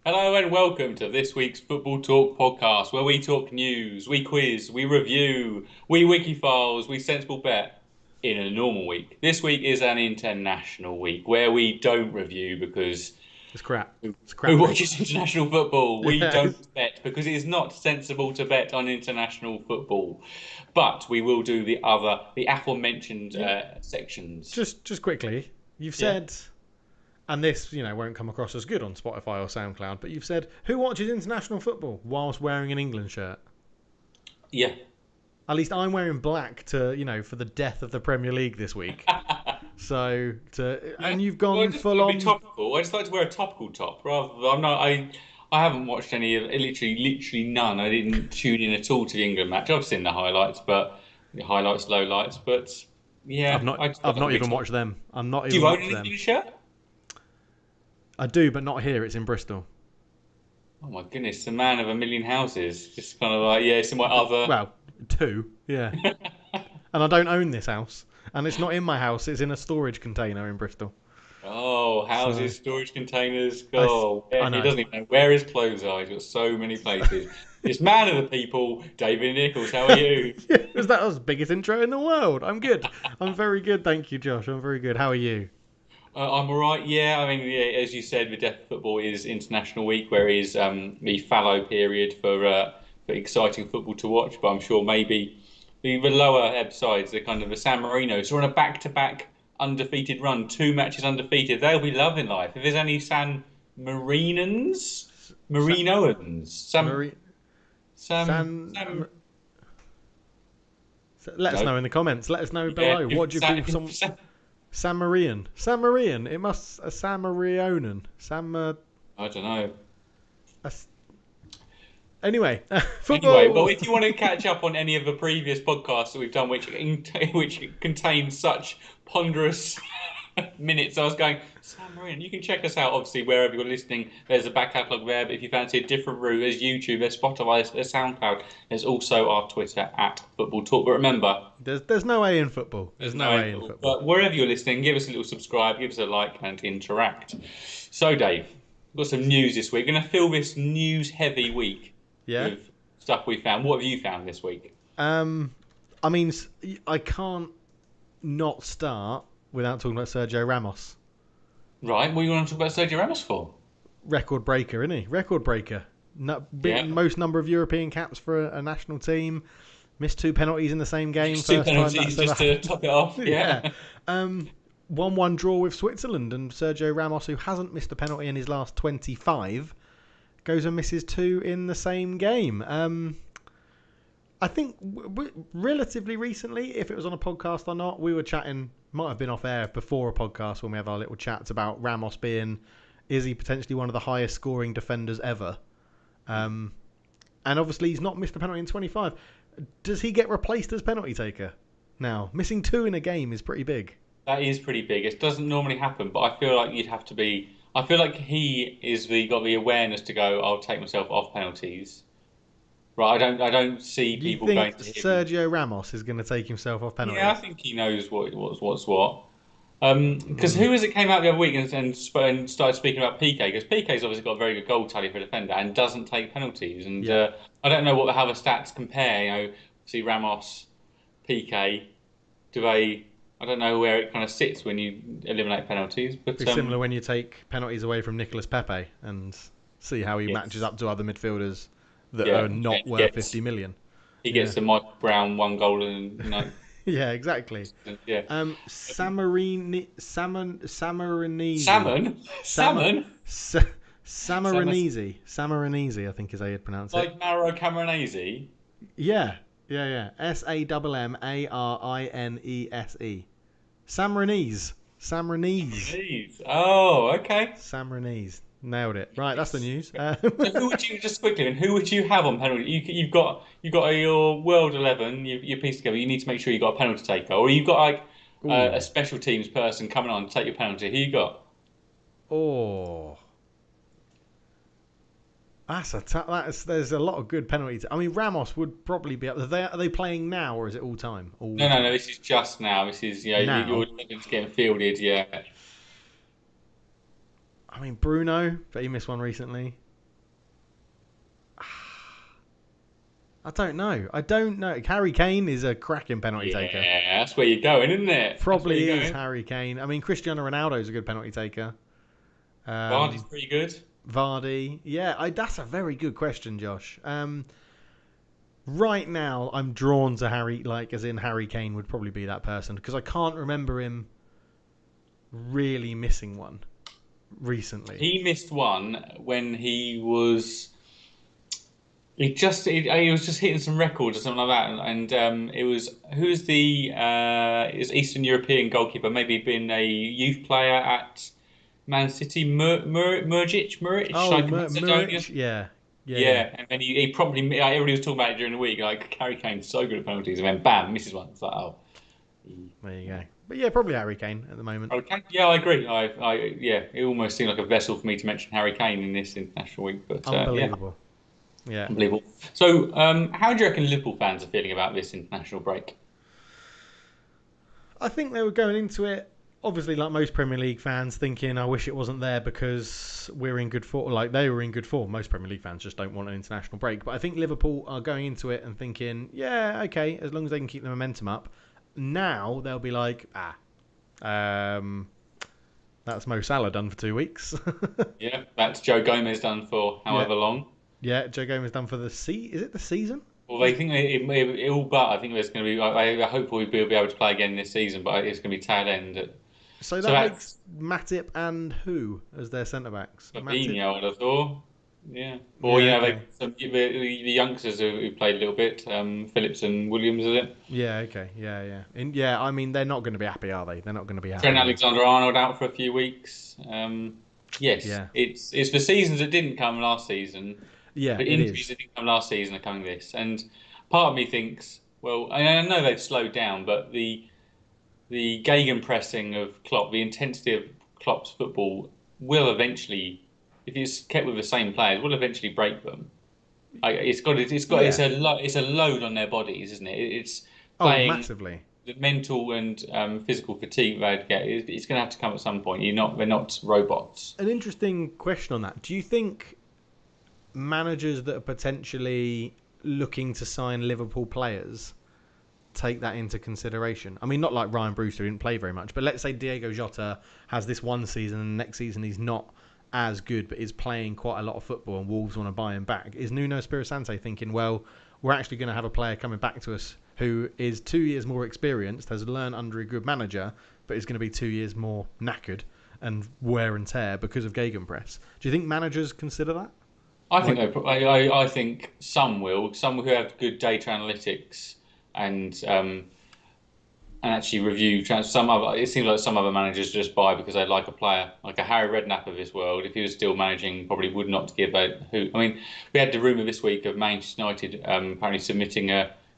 Hello and welcome to this week's Football Talk podcast, where we talk news, we quiz, we review, we Wikifiles, we sensible bet in a normal week. This week is an international week where we don't review because It's crap. who It's a crap week. watches international football? We Yeah, don't bet because it is not sensible to bet on international football. But we will do the aforementioned you, sections. just quickly, you've Yeah, said, and this won't come across as good on Spotify or SoundCloud, but you've said who watches international football whilst wearing an England shirt. yeah. At least I'm wearing black to for the death of the Premier League this week. So Yeah. and you've Well, I gone just full want to be on. topical. I just like to wear a topical top rather than I'm not. I haven't watched any of literally none. I didn't tune in at all to the England match. I've seen the highlights, but the highlights, lowlights. But I've yeah, not I just I've like to not be even top. watched them. I'm not Do you even own watched an them. England shirt? I do, but not here. It's in Bristol. Oh my goodness, the man of a million houses. Just kind of like yeah, it's in my other. Well, two. Yeah, and I don't own this house, and it's not in my house. It's in a storage container in Bristol. Oh, So houses, storage containers. I, Oh, I he know. doesn't even know where his clothes are. He's got so many places. This man of the people, David Nichols. How are you? That was the biggest intro in the world. I'm good. I'm very good. Thank you, Josh. I'm very good. How are you? I'm all right. Yeah, I mean, yeah, as you said, the Deaf Football is International Week, where is the fallow period for exciting football to watch. But I'm sure maybe the lower ebb sides, the kind of the San Marinos, are on a back-to-back undefeated run, 2 matches undefeated. They'll be loving life. If there's any San Marinans, Sa- Marinoans, Marie, San. Sam, Let us no, know in the comments. Let us know yeah, below. What do you call some Samarian? Samarian. It must a Samarionan. I don't know. A, anyway, Anyway, well, football. if you want to catch up on any of the previous podcasts that we've done, which contain such ponderous minutes, I was going, Sam Marin, you can check us out, obviously, wherever you're listening. There's a back catalogue there, but if you fancy a different route, there's YouTube, there's Spotify, there's SoundCloud. There's also our Twitter at Football Talk. But remember, There's no A in football. there's There's no no end A in football. football. But wherever you're listening, give us a little subscribe, give us a like, and interact. So, Dave, we've got some news this week. We're going to fill this news-heavy week Yeah. with stuff we found. What have you found this week? Um. I mean, I can't not start without talking about Sergio Ramos. Right, what are you want to talk about Sergio Ramos for? Record breaker, isn't he? Record breaker. No, Yeah, most number of European caps for a national team. Missed two penalties in the same game. just two First time penalties that's ever just to top it off. happened. Yeah. Yeah, 1-1 draw with Switzerland, and Sergio Ramos, who hasn't missed a penalty in his last 25, goes and misses two in the same game. I think relatively recently, if it was on a podcast or not, we were chatting, might have been off air before a podcast when we have our little chats about Ramos being, is he potentially one of the highest scoring defenders ever? Um, and obviously he's not missed a penalty in 25. Does he get replaced as penalty taker now? Missing two in a game is pretty big. that is pretty big. It doesn't normally happen, but I feel like you'd have to be. I feel like he is the got the awareness to go. I'll take myself off penalties. Right, I don't see Do you people going think to him. Sergio Ramos is going to take himself off Yeah, I penalties? think he knows what's what. Because Mm, who was it came out the other week and started speaking about PK? Because PK's obviously got a very good goal tally for a defender and doesn't take penalties. And yeah. I don't know how the stats compare. See Ramos, PK, do they? I don't know where it kind of sits when you eliminate penalties. But Be similar when you take penalties away from Nicolas Pepe and see how he matches yes, up to other midfielders that yeah, are not he worth gets 50 million. he Yeah. gets the Michael Brown one goal and Yeah, exactly. yeah. Samarinese. Salmon, Sama, salmon, Sa, salmon, Samarinese, I think is how you'd pronounce it. like Mauro Camoranesi. Yeah, yeah. Sammarinese. Sammarinese. Jeez. Oh, okay. Sammarinese. Nailed it. Right, that's the news. So who would you just quickly? And who would you have on penalty? You've got your World 11. You piece together. You need to make sure you have got a penalty taker, or you've got like a Ooh. special teams person coming on to take your penalty. Who you got? Oh. There's a lot of good penalties. I mean, Ramos would probably be up. Are they playing now, or is it all time? All No, the no, no. time. This is just now. This is your Now, 11's getting fielded. Yeah. I mean, Bruno, but he missed one recently. I don't know. I don't know. Harry Kane is a cracking penalty taker. Yeah, that's where you're going, isn't it? That's where Probably you're is going. Harry Kane. I mean, Cristiano Ronaldo is a good penalty taker. Vardy's Um, pretty good. Vardy. Yeah, that's a very good question, Josh. Right now, I'm drawn to Harry, like as in Harry Kane would probably be that person because I can't remember him really missing one recently. He missed one when he was just hitting some records or something like that, and it was who's the it was Eastern European goalkeeper, maybe been a youth player at Man City, Muric, Oh, like Macedonia. Muric. Yeah, yeah, yeah. Yeah, and then he probably everybody was talking about it during the week. Like Harry Kane's so good at penalties, and then bam, misses one. It's like There you go. But yeah, probably Harry Kane at the moment. okay, yeah, I agree. Yeah, it almost seemed like a vessel for me to mention Harry Kane in this international week, but yeah. Unbelievable. Yeah. Unbelievable. So, how do you reckon Liverpool fans are feeling about this international break? I think they were going into it, obviously, like most Premier League fans, thinking, I wish it wasn't there because we're in good form. Like, they were in good form. Most Premier League fans just don't want an international break. But I think Liverpool are going into it and thinking, yeah, okay, as long as they can keep the momentum up. Now they'll be like, um, that's Mo Salah done for 2 weeks. Yeah, that's Joe Gomez done for Yeah. however long. Yeah, Joe Gomez done for is it the season? Well, they think it all but I think there's going to be. I hope we'll be able to play again this season, but it's going to be tail end. So So that that's makes Matip and who as their centre backs? Matip. Fabinho, I would have thought. Yeah. Or Yeah, they okay. the youngsters who played a little bit, Phillips and Williams, is it? Yeah, okay. Yeah, yeah. Yeah, I mean, they're not going to be happy, are they? They're not going to be Trent happy with. Alexander-Arnold out for a few weeks. Yes, Yeah. it's the seasons that didn't come last season. Yeah, The it injuries is. that didn't come last season are coming this, and part of me thinks, well, I know they've slowed down, but the gegenpressing of Klopp, the intensity of Klopp's football will eventually, if it's kept with the same players, will eventually break them. Yeah. It's a load on their bodies, isn't it? It's Oh, playing massively. the mental and physical fatigue they'd get. It's going to have to come at some point. They're not robots. An interesting question on that. Do you think managers that are potentially looking to sign Liverpool players take that into consideration? I mean, not like Ryan Brewster didn't play very much, but let's say Diego Jota has this one season and next season he's not as good, but is playing quite a lot of football and Wolves want to buy him back. Is Nuno Espirito Santo thinking, well, we're actually going to have a player coming back to us who is 2 years more experienced, has learned under a good manager, but is going to be 2 years more knackered and wear and tear because of gegenpress? Do you think managers consider that? I think Like, I think some will, some who have good data analytics and actually review some other. It seems like some other managers just buy because they like a player, like a Harry Redknapp of this world. If he was still managing, probably would not give a who. I mean, we had the rumor this week of Manchester United apparently submitting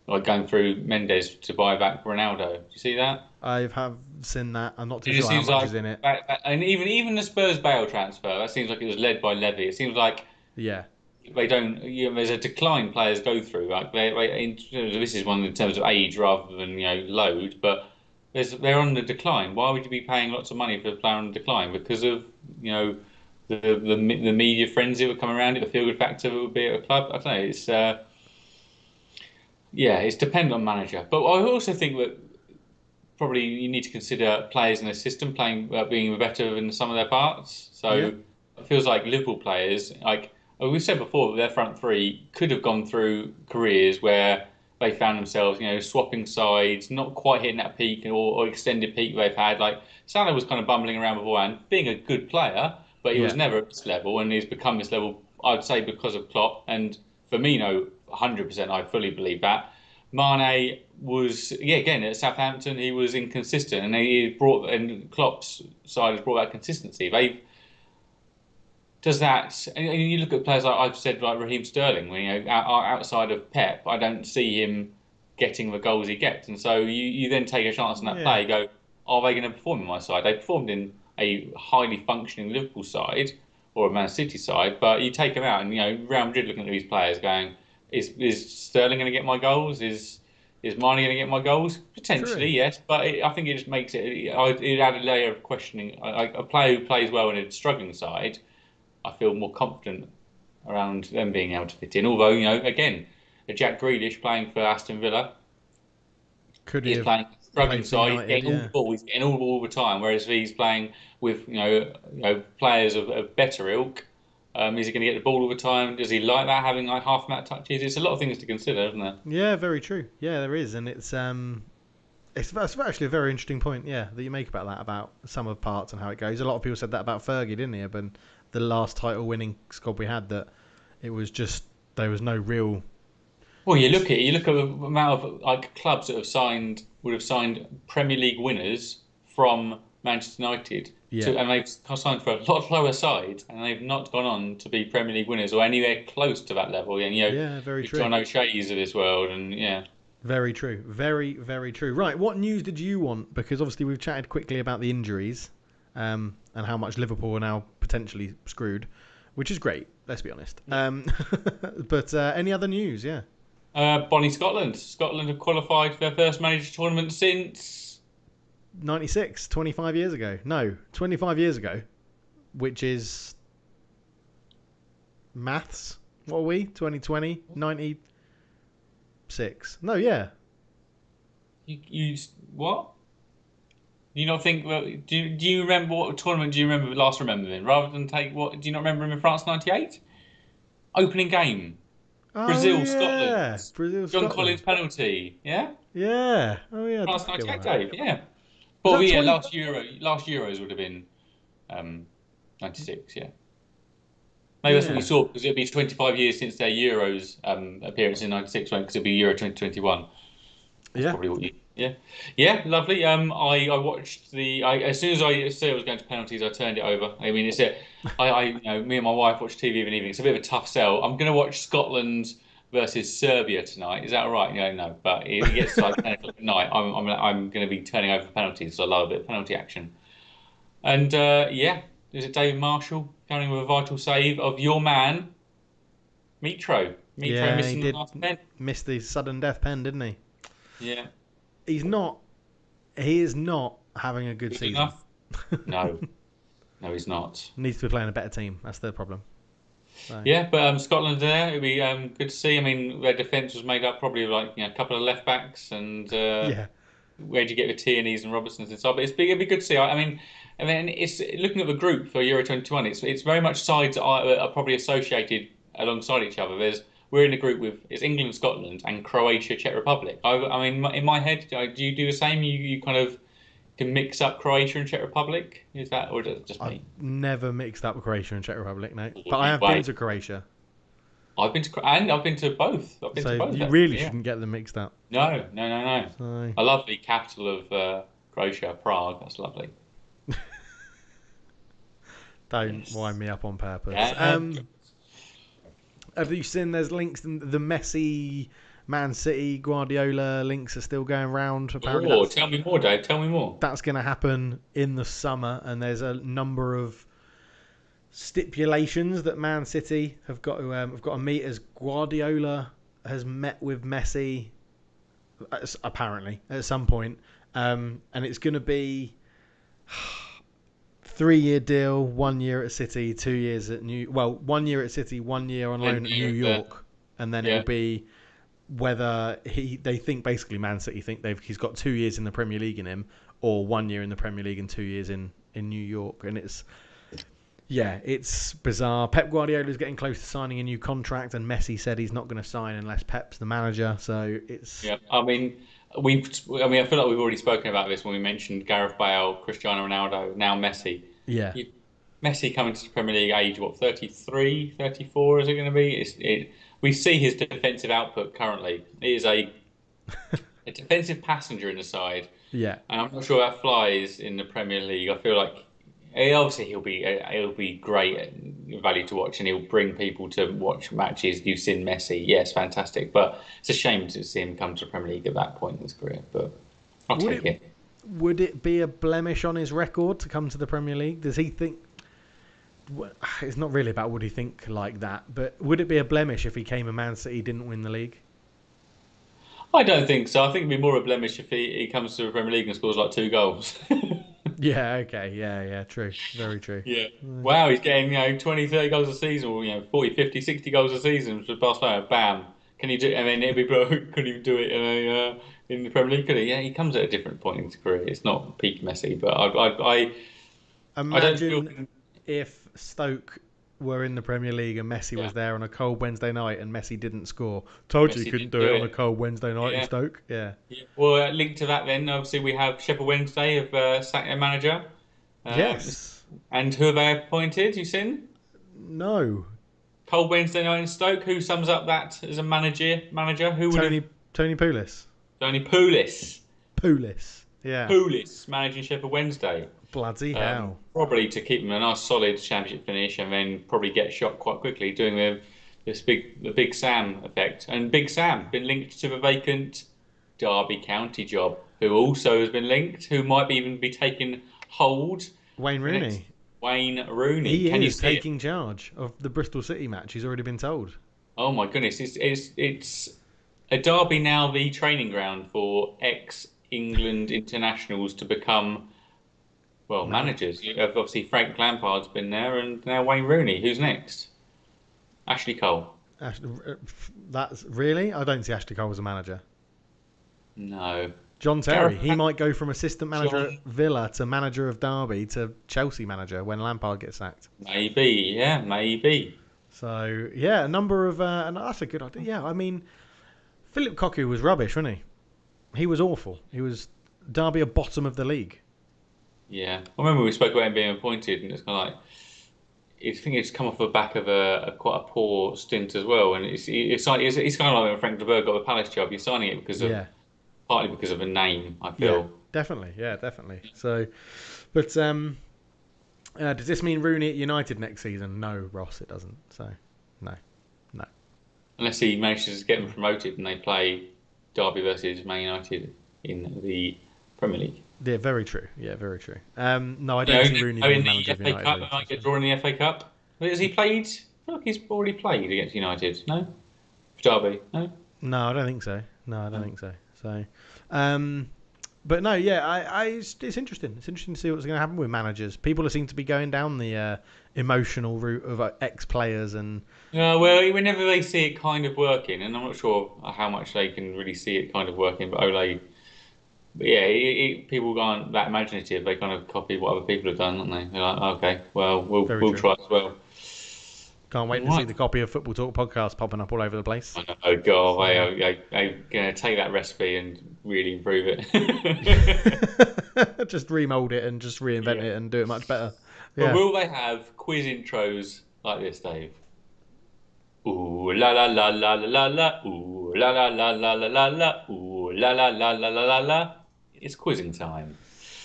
like going through Mendes to buy back Ronaldo. Do you see that? I have seen that. I'm not too It just sure how seems much like, is in it. and even the Spurs Bale transfer, that seems like it was led by Levy. It seems like Yeah, they don't. There's a decline players go through. Like this is one in terms of age rather than load, but they're on the decline. Why would you be paying lots of money for a player on the decline? Because of the media frenzy that would come around it, the feel good factor that would be at a club. I don't know. It's yeah, it's dependent on manager, but I also think that probably you need to consider players in the system playing being better than some of their parts. yeah, So it feels like Liverpool players, like we've said before, that their front three could have gone through careers where they found themselves, swapping sides, not quite hitting that peak or extended peak they've had. Like Salah was kind of bumbling around beforehand, being a good player, but he was yeah. never at this level, and he's become this level, I'd say, because of Klopp and Firmino. 100%, I fully believe that. Mane was, yeah, again at Southampton, he was inconsistent, and and Klopp's side has brought that consistency. They does that, and you look at players like I've said, like Raheem Sterling. When outside of Pep, I don't see him getting the goals he gets, and so you then take a chance on that Yeah. play. Go, are they going to perform in my side? They performed in a highly functioning Liverpool side or a Man City side, but you take them out, and Real Madrid looking at these players, going, is Sterling going to get my goals? Is Mane going to get my goals? Potentially, True. yes, but I think it just makes it add a layer of questioning. A player who plays well in a struggling side, I feel more confident around them being able to fit in. Although, again, Jack Grealish playing for Aston Villa. Could he He's have playing a struggling played for side. He's United? getting all the Yeah. ball. He's getting all the ball all the time. Whereas if he's playing with players of better ilk, is he going to get the ball all the time? Does he like that having like half amount touches? It's a lot of things to consider, isn't there? Yeah, very true. Yeah, there is, and it's that's actually a very interesting point. Yeah, that you make about that, about sum of parts and how it goes. A lot of people said that about Fergie, didn't they? But the last title-winning squad we had, that it was just there was no real. Well, you look at the amount of like clubs that would have signed Premier League winners from Manchester United Yeah, and they've signed for a lot lower side, and they've not gone on to be Premier League winners or anywhere close to that level. And yeah, very your true. John O'Shea's of this world, and yeah. Very true. Very, very true. Right, what news did you want? Because obviously we've chatted quickly about the injuries, and how much Liverpool are now potentially screwed, which is great. Let's be honest. But any other news? Yeah. Bonnie Scotland. Scotland have qualified for their first major tournament since 96, 25 years ago. No, 25 years ago, which is maths. What are we? 2020? 96. No, yeah. you what? Do you not think? Well, do you remember what tournament do you remember last remember in? Rather than take what? Do you not remember him in France '98? Opening game, Oh, Brazil, Scotland, yeah. Brazil, John Collins Scotland. penalty. Yeah, Yeah. Oh, yeah. I did France forget about '98, that. Dave. Yeah. Was Well, that yeah, 20? last Euros would have been um, '96. Yeah. Maybe that's what we Yeah. saw because it'll be 25 years since their Euros appearance in '96, because it'll be Euro 2021. That's Yeah. probably what you. Yeah, yeah, lovely. I watched as soon as I said I was going to penalties, I turned it over. I mean, it's it. Me and my wife watch TV of an evening. It's a bit of a tough sell. I'm going to watch Scotland versus Serbia tonight. Is that all right? No, but it gets to like 10 o'clock at night. I'm going to be turning over penalties. So I love a bit of penalty action. And yeah, is it David Marshall coming with a vital save of your man, Mitro? Mitro Yeah, he missing the did last pen. miss the sudden death pen, didn't he? Yeah, He's not. He is not having a good good season. enough. No, no, he's not. Needs to be playing a better team. That's the problem. So, Yeah, but Scotland there, it'd be good to see. I mean, their defence was made up probably of like a couple of left backs, and yeah, where'd you get the Tierney's and Robertsons inside? But it'd be good to see. I mean, it's looking at the group for Euro 2021. It's very much sides that are probably associated alongside each other. We're in a group with it's England, Scotland, and Croatia, Czech Republic. I mean, in my head, do you do the same? You kind of can mix up Croatia and Czech Republic. Is that, or is it just I've me? never mixed up Croatia and Czech Republic, no. Or But I you have been wait. to Croatia, I've been to both. I've been so to both you actually. really Yeah. shouldn't get them mixed up. No. So, I love the capital of Croatia, Prague. That's lovely. don't Yes. wind me up on purpose. Yeah. Have you seen there's links in the Messi, Man City, Guardiola links are still going round? Apparently Oh, tell me more, Dave. Tell me more. that's going to happen in the summer, and there's a number of stipulations that Man City have got to meet, as Guardiola has met with Messi apparently at some point, and it's going to be 3-year deal, 1 year at City, 2 years at 1 year at City, 1 year on loan And at New York, and then yeah, it'll be whether they think basically Man City think he's got 2 years in the Premier League in him, or 1 year in the Premier League and 2 years in New York, and it's bizarre. Pep Guardiola is getting close to signing a new contract, and Messi said he's not going to sign unless Pep's the manager. So it's yeah. I feel like we've already spoken about this when we mentioned Gareth Bale, Cristiano Ronaldo, now Messi. yeah, You, Messi coming to the Premier League age, what, 33, 34 is it going to be? We see his defensive output currently. He is a defensive passenger in the side, yeah. and I'm not sure that flies in the Premier League. I feel like obviously he'll be great value to watch, and he'll bring people to watch matches. You've seen Messi, yes, fantastic, but it's a shame to see him come to the Premier League at that point in his career. But I'll Would take it. would it be a blemish on his record to come to the Premier League? Does he think? It's not really about would he think like that, but would it be a blemish if he came and Man City didn't win the league? I don't think so. I think it'd be more a blemish if he comes to the Premier League and scores like 2 goals. Yeah, okay, yeah, true, very true. Yeah. Wow, he's getting 20, 30 goals a season, or 40, 50, 60 goals a season for Barcelona. Bam, Can he do? I mean, it'd be bro. Could he do it in the Premier League? Could he? Yeah, he comes at a different point in his career. It's not peak Messi, but I don't feel. Imagine if Stoke were in the Premier League and Messi Yeah, was there on a cold Wednesday night and Messi didn't score. Told you he Messi couldn't didn't do do it on a it. cold Wednesday night in Yeah. Stoke. Yeah. Yeah. Well, linked to that, then obviously we have Sheffield Wednesday have sacked their manager. Um, Yes. and who have they appointed? You seen? No. Cold Wednesday night in Stoke. Who sums up that as a manager? Manager? Who would have? Tony Pulis. Only Pulis. Pulis. Yeah. Pulis managing Sheffield Wednesday. Bloody hell. Probably to keep them a nice solid championship finish, and then probably get shot quite quickly, doing the Big Sam effect. And Big Sam been linked to the vacant Derby County job, who also has been linked, who might even be taking hold. Wayne Rooney. Wayne Rooney. He Can you is see it? taking charge of the Bristol City match. He's already been told. Oh my goodness! It's a Derby now the training ground for ex-England internationals to become, well, Man. managers. You have obviously Frank Lampard's been there, and now Wayne Rooney. Who's next? Ashley Cole. That's really? I don't see Ashley Cole as a manager. No. John Terry. He Gareth- might go from assistant manager John, at Villa to manager of Derby to Chelsea manager when Lampard gets sacked. maybe, yeah, maybe. So yeah, a number of and that's a good idea. Yeah, I mean, Philip Cocu was rubbish, wasn't he? He was awful. He was Derby are bottom of the league. Yeah, I remember we spoke about him being appointed, and it's kind of like I think it's come off the back of a quite a poor stint as well. And it's kind of like when Frank de Boer got the Palace job. You're signing it because of Yeah, partly because of a name. I yeah, feel. definitely. Yeah, definitely. So, but does this mean Rooney at United next season? No, Ross, it doesn't. So, no, no. Unless he manages to get them promoted and they play Derby versus Man United in the Premier League. Yeah, very true. Yeah, very true. No, I You know, don't see Rooney in being the manager of FA United. Cup, he might get drawn in the FA Cup. But has he played? I feel like he's already played against United. No? For Derby? No? No, I don't think so. No, I don't think so. So, but no, yeah, it's interesting. It's interesting to see what's going to happen with managers. People seem to be going down the emotional route of ex-players and No, well, whenever they see it kind of working, and I'm not sure how much they can really see it kind of working, but Ole, but yeah, people aren't that imaginative. They kind of copy what other people have done, don't they? They're like, okay, well, very we'll true. try as well. Can't wait to see the copy of Football Talk podcast popping up all over the place. Oh God, So, I'm gonna take that recipe and really improve it. just remold it and just reinvent Yeah. it and do it much better. But Yeah. will they have quiz intros like this, Dave? Ooh la la la la la la la. Ooh la la la la la la la. Ooh la la la la la la la. It's quizzing time.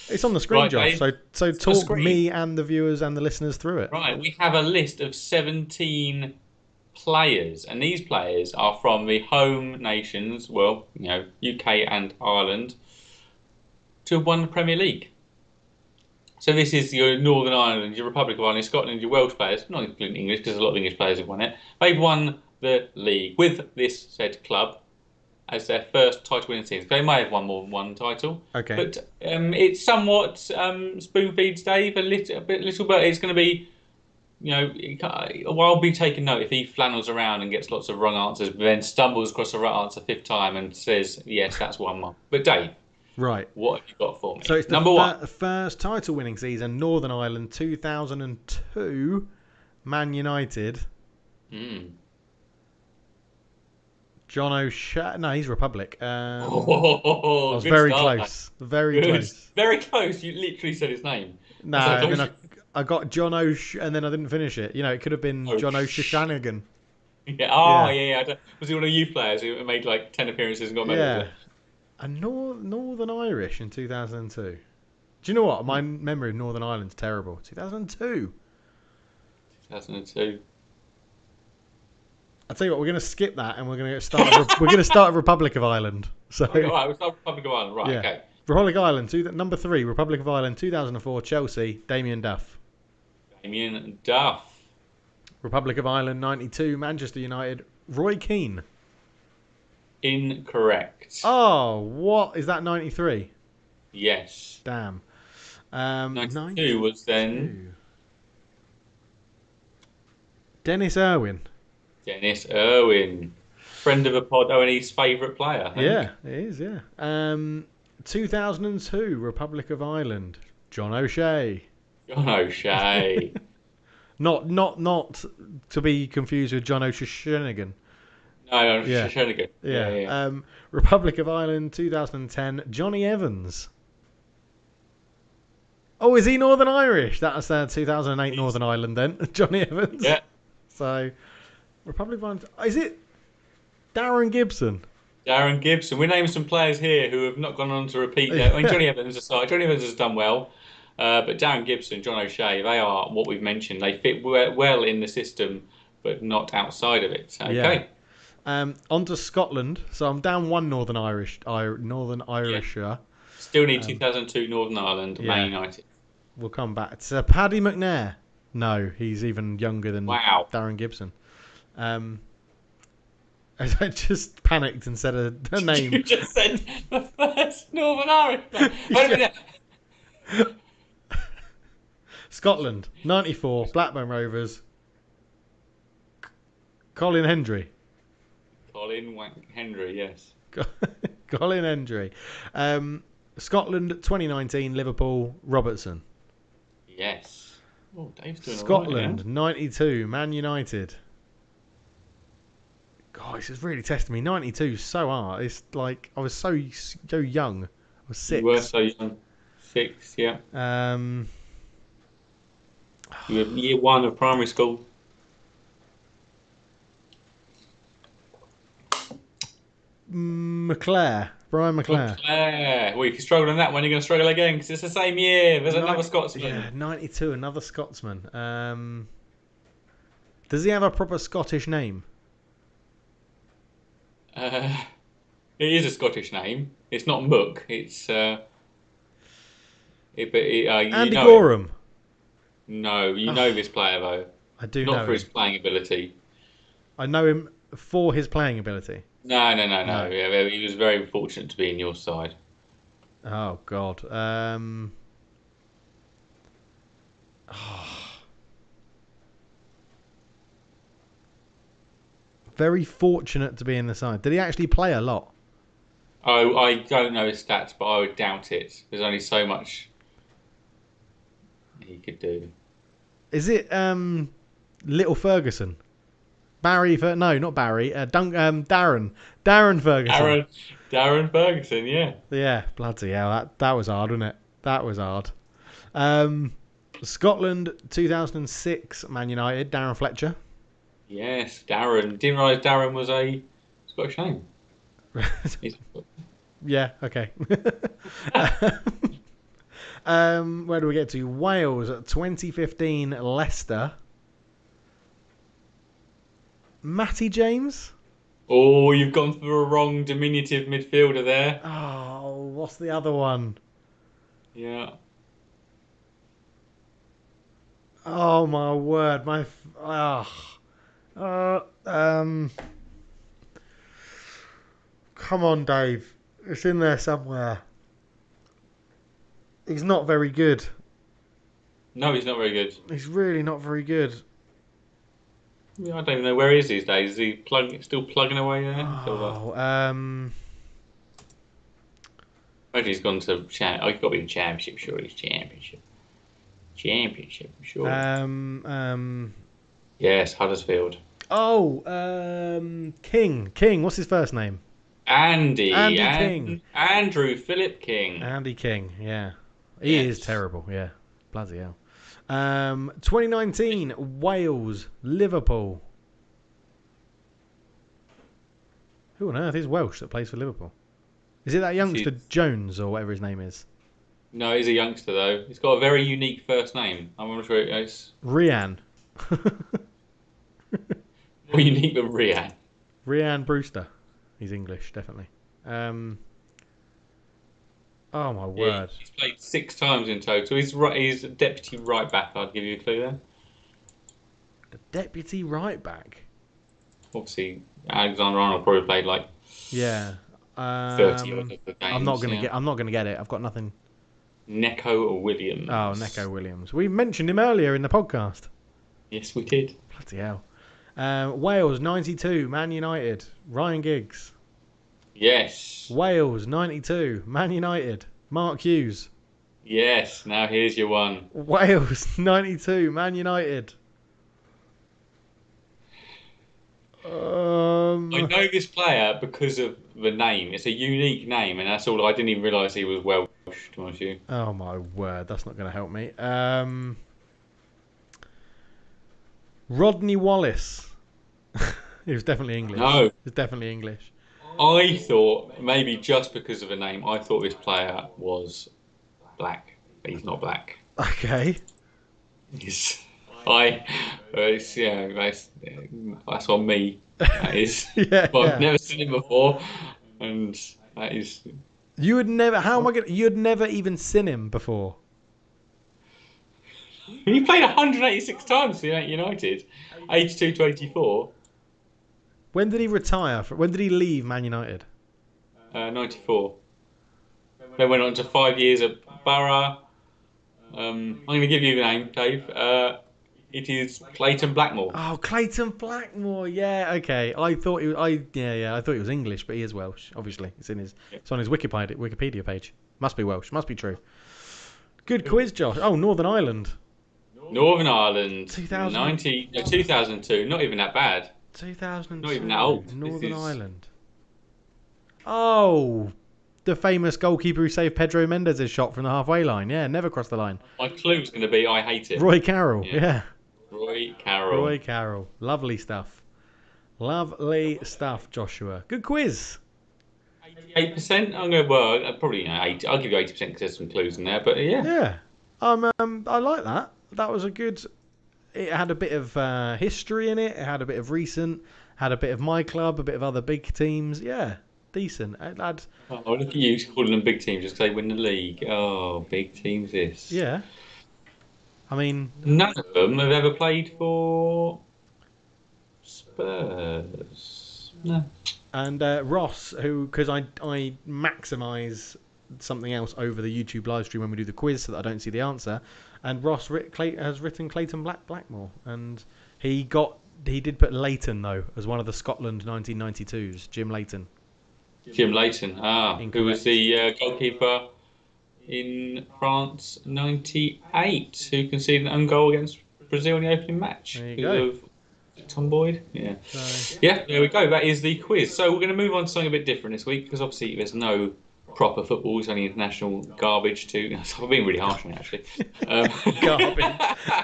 It's on the screen, Right, Josh. Dave. So It's on the talk screen. me and the viewers and the listeners through it. Right, we have a list of 17 players, and these players are from the home nations, well, you know, UK and Ireland, to have won the Premier League. So this is your Northern Ireland, your Republic of Ireland, Scotland, your Welsh players, not including English, because a lot of English players have won it. They've won the league with this said club as their first title winning season. They may have won more than one title, Okay. but it's somewhat spoon feeds Dave a little bit. But it's going to be, you know, I'll be taking note if he flannels around and gets lots of wrong answers, but then stumbles across the right answer fifth time and says, "Yes, that's 1-1." But Dave, Right. what have you got for me? So it's the Number one. first title winning season, Northern Ireland 2002, Man United. Mm. John O'Shea. No, he's Republic. I Oh, was good very start, close. Very mate. Good. close. Very close. You literally said his name. No, I and was then like, I got John O'Shea, and then I didn't finish it. You know, it could have been Oh, John O'Shea. yeah. Oh, Yeah. yeah. I don't- Was he one of the youth players who made like 10 appearances and got medals? Yeah. And Northern Irish in 2002. Do you know what? My memory of Northern Ireland's terrible. 2002. 2002. I'll tell you what, we're going to skip that and we're going to start. We're going to start Republic of Ireland. So Okay, all right, we'll start with Republic of Ireland. Right, yeah, okay. Republic of Ireland. Number 3, Republic of Ireland, 2004, Chelsea, Damien Duff. Damien Duff. Republic of Ireland, 92, Manchester United, Roy Keane. Incorrect. Oh, what is that? 93. Yes. Damn. 92 was then Dennis Irwin. Dennis Irwin. Friend of the pod, Owen's favourite player, I think. Yeah, it is. Yeah. 2002, Republic of Ireland. John O'Shea. John O'Shea. Not to be confused with John O'Shea. No, Yeah. Shenigan. Yeah. Republic of Ireland, 2010. Johnny Evans. Oh, is he Northern Irish? That's 2008 Northern Ireland then. Johnny Evans. Yeah. So, Republic of Ireland. Is it Darren Gibson? Darren Gibson. We named some players here who have not gone on to repeat that. I mean, Johnny Evans aside, Johnny Evans has done well. But Darren Gibson, John O'Shea, they are what we've mentioned. They fit well in the system, but not outside of it. Okay. Yeah. On to Scotland. So I'm down one Northern Irisher. Yeah. Still need 2002 Northern Ireland, Man United. We'll come back. It's Paddy McNair. No, he's even younger than Darren Gibson. I just panicked and said a name. You just said the first Northern Irish. Wait a minute. Scotland, 94, Blackburn Rovers. Colin Hendry. Colin Hendry, yes. Colin Hendry. Scotland, 2019, Liverpool, Robertson. Yes. Oh, Dave's doing Scotland, all right, 92, Man United. God, this is really testing me. 92, so hard. It's like I was so young. I was 6. You were so young. 6, yeah. You were year 1 of primary school. Brian McClare. Well, if you struggle on that one, you're going to struggle again because it's the same year. There's another Scotsman. Yeah, 92, another Scotsman. Does he have a proper Scottish name? It is a Scottish name. It's not Mook. It's Andy Gorham. No, you know this player though. I do not know for him. his playing ability. I know him for his playing ability. No. Yeah, he was very fortunate to be in your side. Oh God. Very fortunate to be in the side. Did he actually play a lot? Oh, I don't know his stats, but I would doubt it. There's only so much he could do. Is it Little Ferguson? No, not Barry. Darren Ferguson. Darren Ferguson, yeah. Yeah, bloody hell. That was hard, wasn't it? That was hard. Scotland, 2006, Man United, Darren Fletcher. Yes, Darren. Didn't realise Darren was a Scottish name. Yeah, okay. Where do we get to? Wales, 2015, Leicester. Matty James? Oh, you've gone for a wrong diminutive midfielder there. Oh, what's the other one? Yeah. Oh my word, come on, Dave. It's in there somewhere. He's not very good. No, he's not very good. He's really not very good. Yeah, I don't even know where he is these days. Is he still plugging away there? Oh, Maybe he's gone to he's got to be in Championship. Sure, he's Championship, sure. Yes, Huddersfield. Oh, King. What's his first name? Andy King. Andrew Philip King. Andy King, yeah. He is terrible, yeah. Bloody hell. 2019, Wales, Liverpool. Who on earth is Welsh that plays for Liverpool? Is it that youngster Jones or whatever his name is? No, he's a youngster though. He's got a very unique first name. I'm not sure it's Rian. more unique than Rian. Rian Brewster. He's English, definitely. Oh my word! He's played 6 times in total. He's a deputy right back. I'd give you a clue there. A deputy right back. Obviously, Alexander Arnold probably played like 30 of the games. I'm not gonna get it. I've got nothing. Neco Williams. Oh, Neco Williams. We mentioned him earlier in the podcast. Yes, we did. Bloody hell. Wales 92, Man United, Ryan Giggs. Yes. Wales 92, Man United, Mark Hughes. Yes. Now here's your one. Wales 92, Man United. I Um. know this player because of the name. It's a unique name, and that's all. I didn't even realise he was Welsh, to be honest with you. Oh my word, that's not going to help me. Rodney Wallace. He was definitely English. No. He was definitely English. I thought maybe just because of the name, I thought this player was black. But he's not black. Okay. He's, yeah, that's on me. That is. Yeah, But I've yeah. never seen him before, and that is. You would never. How am I going? You'd never even seen him before. He played 186 times for United, 82 to 84, When did he retire? When did he leave Man United? 94. They went on to 5 years at Borough. I'm going to give you the name, Dave. It is Clayton Blackmore. Oh, Clayton Blackmore. Yeah. Okay. I thought he. I thought he was English, but he is Welsh. Obviously, it's in his. It's on his Wikipedia page. Must be Welsh. Must be true. Good quiz, Josh. Oh, Northern Ireland. Northern Ireland, 2000. 2002. Not even that bad. 2002. Not even that old. Northern Ireland. Oh, the famous goalkeeper who saved Pedro Mendes' shot from the halfway line. Yeah, never crossed the line. My clue was going to be I hate it. Roy Carroll. Yeah. Roy Carroll. Roy Carroll. Lovely stuff. Lovely stuff, Joshua. Good quiz. 8%. I'm going to probably 8. I'll give you 80% because there's some clues in there. But yeah. Yeah. I like that. That was a good. It had a bit of history in it. It had a bit of recent. Had a bit of my club. A bit of other big teams. Yeah. Decent. Oh, look at you calling them big teams just because they win the league. Oh, big teams this. Yeah. I mean, None of them have ever played for Spurs. No. and Ross, who because I maximise something else over the YouTube live stream when we do the quiz so that I don't see the answer, and Ross has written Clayton Blackmore, and he did put Leighton though as one of the Scotland 1992s, Jim Leighton. Jim Leighton, who was Incorrect. the goalkeeper in France '98, who conceded an own goal against Brazil in the opening match. There you because go. of Tom Boyd. Yeah. So, Yeah, there we go. That is the quiz. So we're going to move on to something a bit different this week because obviously there's no proper football. It's only international garbage too. I'm being really harsh on it, actually. garbage.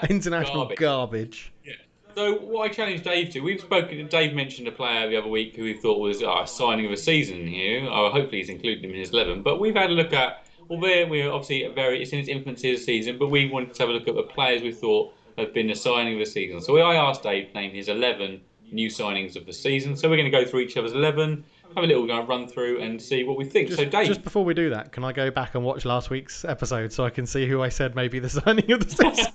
International garbage. Yeah. So what I challenged Dave to, Dave mentioned a player the other week who we thought was a signing of a season here. Hopefully he's included him in his 11. But we've had a look at, albeit we're obviously it's in its infancy of the season, but we wanted to have a look at the players we thought have been the signing of the season. So I asked Dave to name his 11 new signings of the season. So we're going to go through each other's 11, have a little run through and see what we think. So Dave, just before we do that, can I go back and watch last week's episode so I can see who I said may be the signing of the season?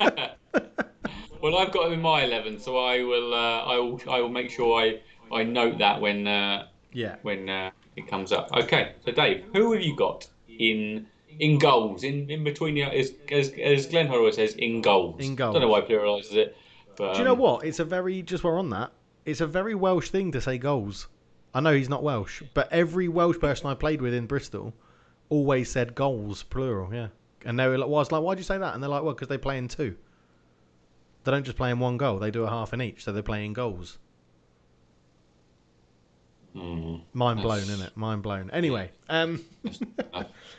Well, I've got him in my 11, so I will make sure I note that when it comes up. Okay, so Dave, who have you got in goals in between the as Glenn always says in goals. In goals. I don't know why he pluralises it. But, Do you know what? It's a very just we're on that. It's a very Welsh thing to say goals. I know he's not Welsh, but every Welsh person I played with in Bristol always said goals plural. Yeah, and they were like, well, I was like, why'd you say that? And they're like, well, because they play in two. They don't just play in one goal. They do a half in each, so they're playing goals. Mind blown, isn't it? Mind blown. Anyway,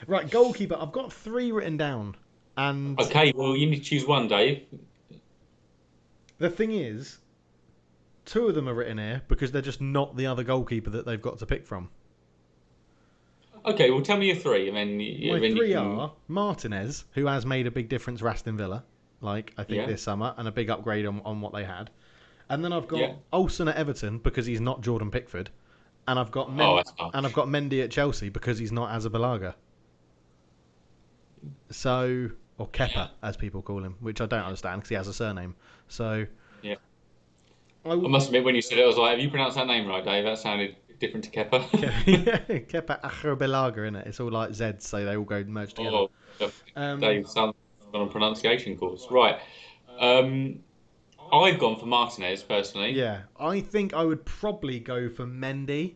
right, goalkeeper. I've got 3 written down, and okay, well, you need to choose one, Dave. the thing is, 2 of them are written here because they're just not the other goalkeeper that they've got to pick from. Okay, well, tell me your 3, and then My 3 are Martinez, who has made a big difference for Aston Villa, I think this summer, and a big upgrade on what they had. And then I've got Olsen at Everton because he's not Jordan Pickford, and I've got Mendy at Chelsea because he's not Azabalaga. So, or Kepa as people call him, which I don't understand because he has a surname. So, yeah. I must admit, when you said it, I was like, have you pronounced that name right, Dave? That sounded different to Kepa. Kepa Azabalaga, innit? It's all like Zeds, so they all go merged together. Dave sounds on a pronunciation course. Right. I've gone for Martinez personally. Yeah, I think I would probably go for Mendy